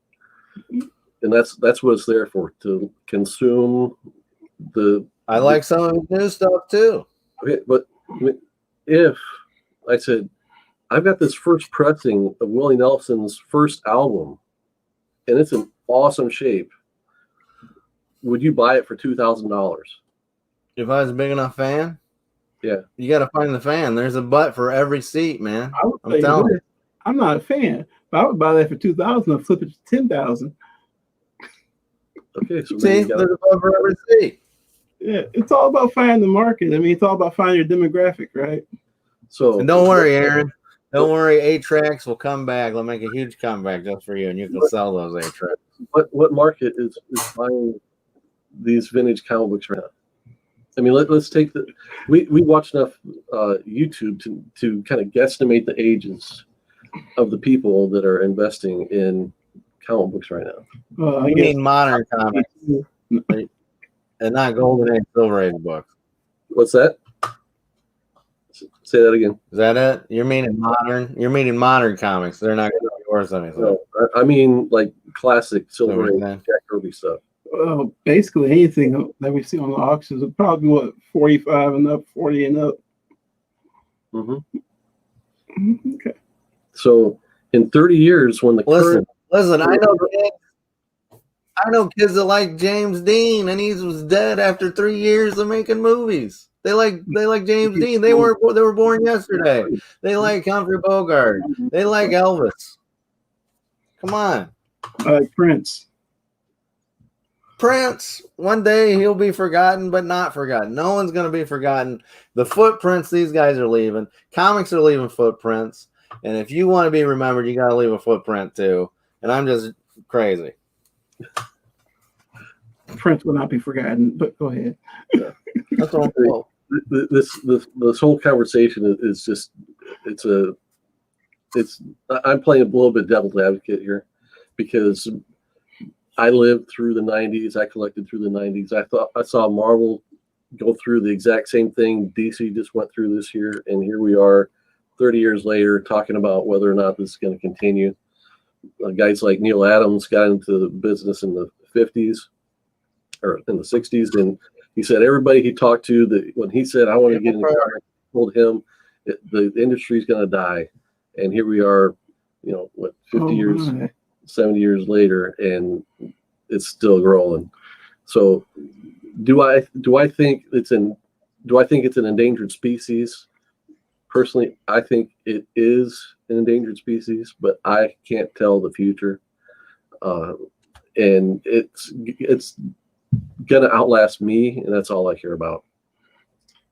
And that's what it's there for, to consume the. I like some of the new stuff too. Okay, but if I said I've got this first pressing of Willie Nelson's first album, and it's in awesome shape, would you buy it for $2,000? If I was a big enough fan, yeah, you got to find the fan. There's a butt for every seat, man. I'm telling you, I'm not a fan, but I would buy that for $2,000 and flip it to $10,000. Okay, so see, there's a butt for every seat. Yeah, it's all about finding the market. I mean, it's all about finding your demographic, right? So and don't worry, Aaron. Don't worry, 8-tracks will come back. They'll make a huge comeback just for you, and you can sell those 8-tracks. What market is buying these vintage comic books right now? I mean, let's take we watch enough YouTube to kind of guesstimate the ages of the people that are investing in comic books right now. I mean modern comics, and not golden age, silver age books. What's that? Say that again. Is that it? You're meaning modern comics. They're not going to be worth anything. No, I mean like classic silver age Jack Kirby stuff. Basically anything that we see on the auctions is probably what 45 and up, 40 and up. Mm-hmm. Okay. So in 30 years, when the listen, I know kids that like James Dean, and he was dead after 3 years of making movies. They like James Dean. They were born yesterday. They like Humphrey Bogart. They like Elvis. Come on. Prince. One day he'll be forgotten, but not forgotten. No one's going to be forgotten. The footprints these guys are leaving. Comics are leaving footprints. And if you want to be remembered, you got to leave a footprint too. And I'm just crazy. Prince will not be forgotten, but go ahead. Yeah. That's all. This whole conversation is just I'm playing a little bit devil's advocate here because I lived through the 90s. I collected through the 90s. I saw Marvel go through the exact same thing DC just went through this year, and here we are 30 years later talking about whether or not this is going to continue. Guys like Neil Adams got into the business in the 50s or in the 60s, and he said everybody he talked to, that when he said I want to get into comics, told him the industry is going to die, and here we are, 50 years, 70 years later, and it's still growing. So, do I think it's an endangered species? Personally, I think it is an endangered species, but I can't tell the future, and it's gonna outlast me, and that's all I care about.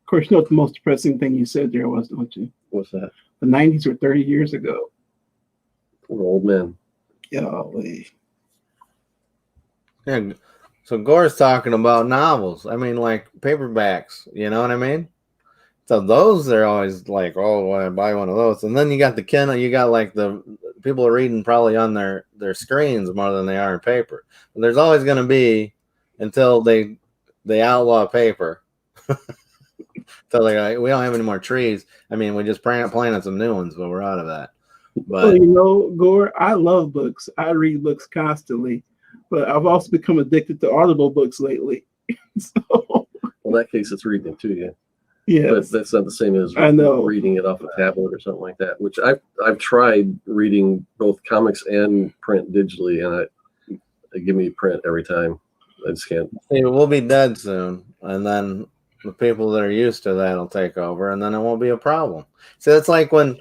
Of course, you know what the most depressing thing you said there was, don't you? What's that? The 90s were 30 years ago. We're old men. Golly. Yeah. So Gore's talking about novels. I mean, like paperbacks. You know what I mean? So those are always like, oh, I buy one of those. And then you got the Kindle. You got like the people are reading probably on their screens more than they are in paper. But there's always going to be until they outlaw paper. So like, we don't have any more trees. I mean, we just planted some new ones, but we're out of that. But Well, you know, Gore, I love books. I read books constantly, but I've also become addicted to Audible books lately. So, Well, in that case, it's reading it to you. yeah, But that's not the same as I know. reading it off a tablet or something like that. Which I've tried reading both comics and print digitally, and it give me print every time. I just can't. see, we'll be dead soon, and then the people that are used to that will take over, and then it won't be a problem. So it's like when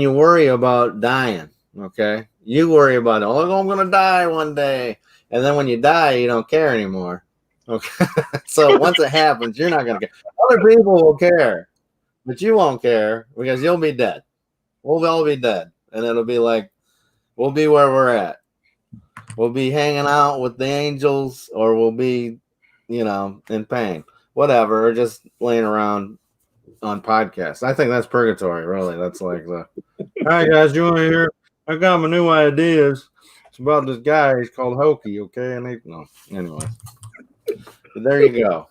you worry about dying, okay? You worry about, oh, I'm going to die one day. And then when you die, you don't care anymore. Okay. So once it happens, you're not going to care. Other people will care, but you won't care because you'll be dead. We'll all be dead. And it'll be like, we'll be where we're at. We'll be hanging out with the angels, or we'll be, in pain. Whatever, or just laying around on podcasts. I think that's purgatory, really. That's like the, all right, guys, you want to hear? I got my new ideas. It's about this guy. He's called Hokey, okay? And anyway. But there you go.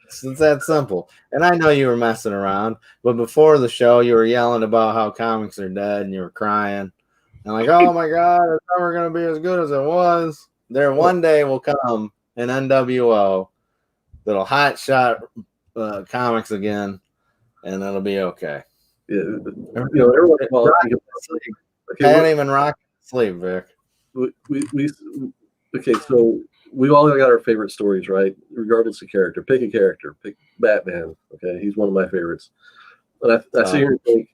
It's that simple. And I know you were messing around, but before the show, you were yelling about how comics are dead, and you were crying. And like, oh my God, it's never going to be as good as it was. There one day will come an NWO that'll hot shot comics again, and it'll be okay. Yeah, every once in a while, I ain't even rocking sleep, Vic. Okay, so we all got our favorite stories, right? Regardless of character, pick a character. Pick Batman. Okay, he's one of my favorites. And I sit here and think,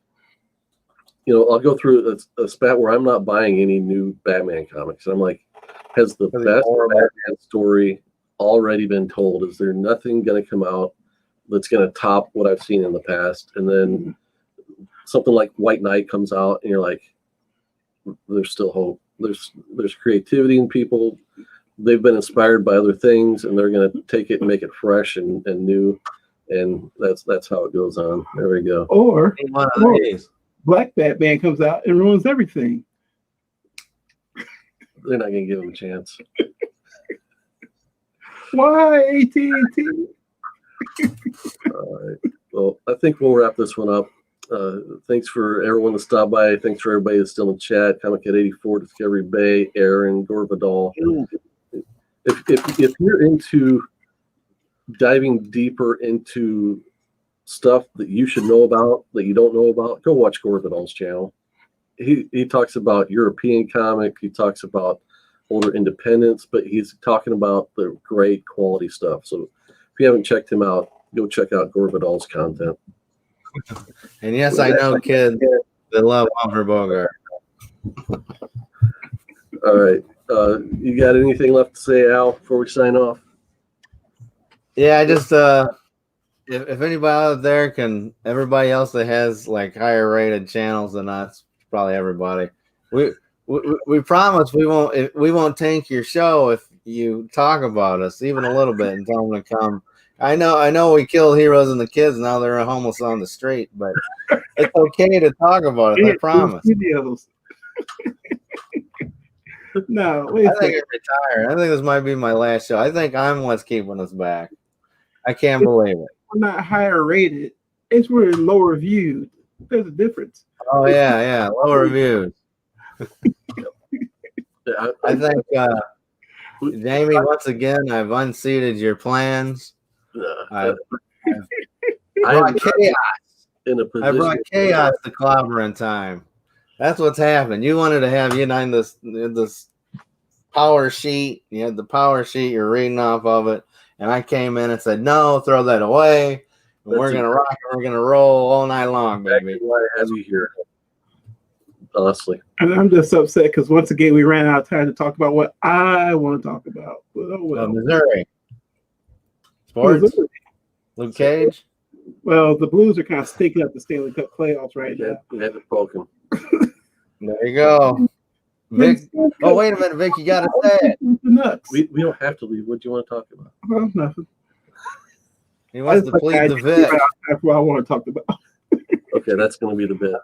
I'll go through a spat where I'm not buying any new Batman comics. And I'm like, has the best Batman story already been told? Is there nothing going to come out that's going to top what I've seen in the past? And then something like White Knight comes out, and you're like, there's still hope. There's creativity in people. They've been inspired by other things, and they're going to take it and make it fresh and new. And that's how it goes on. There we go. Or Black Batman comes out and ruins everything. They're not going to give him a chance. Why AT&T? All right. Well, I think we'll wrap this one up. Thanks for everyone that stopped by. Thanks for everybody that's still in chat. Comic Cat 84, Discovery Bay, Aaron, Gore Vidal. If you're into diving deeper into stuff that you should know about that you don't know about, go watch Gore Vidal's channel. He talks about European comic. He talks about older independents, but he's talking about the great quality stuff. So if you haven't checked him out, go check out Gore Vidal's content. And yes, I know kids that love Humphrey Bogart. All right. You got anything left to say, Al, before we sign off? Yeah, I just if anybody out there everybody else that has like higher rated channels than us, probably everybody. We promise we won't tank your show if you talk about us even a little bit and tell them to come. I know we killed heroes and the kids. Now they're homeless on the street, but it's okay to talk about it. I promise. No, wait I think I'm retired. I think this might be my last show. I think I'm what's keeping us back. I can't believe it. We're not higher rated. It's we're lower viewed. There's a difference. Oh yeah, lower reviews. I think Jamie, once again, I've unseated your plans. I brought chaos. I brought chaos to Clobberin Time. That's what's happened. You wanted to have this power sheet. You had the power sheet. You're reading off of it, and I came in and said, "No, throw that away. We're gonna rock and we're gonna roll all night long, baby." Why I have you here? Honestly, and I'm just upset because once again we ran out of time to talk about what I want to talk about. Well, Missouri sports. Missouri. Luke Cage. Well, the Blues are kind of stinking up the Stanley Cup playoffs right now. We had to poke him. There you go. Vic. Oh, wait a minute, Vic. You got to say it. Nuts. We don't have to leave. What do you want to talk about? Well, nothing. He wants to plead the Vic. That's what I want to talk about. Okay, that's going to be the bit.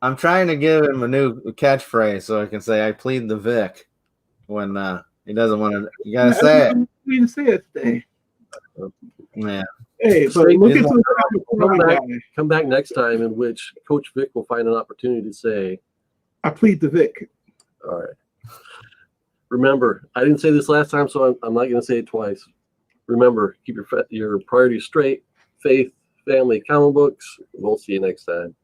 I'm trying to give him a new catchphrase so I can say I plead the Vic when he doesn't want to. You gotta say it. I need to say it today. Yeah. Hey, but look at some Come back next time in which Coach Vic will find an opportunity to say, I plead the Vic. all right. Remember, I didn't say this last time, so I'm not going to say it twice. Remember, keep your priorities straight. Faith, family, comic books. We'll see you next time.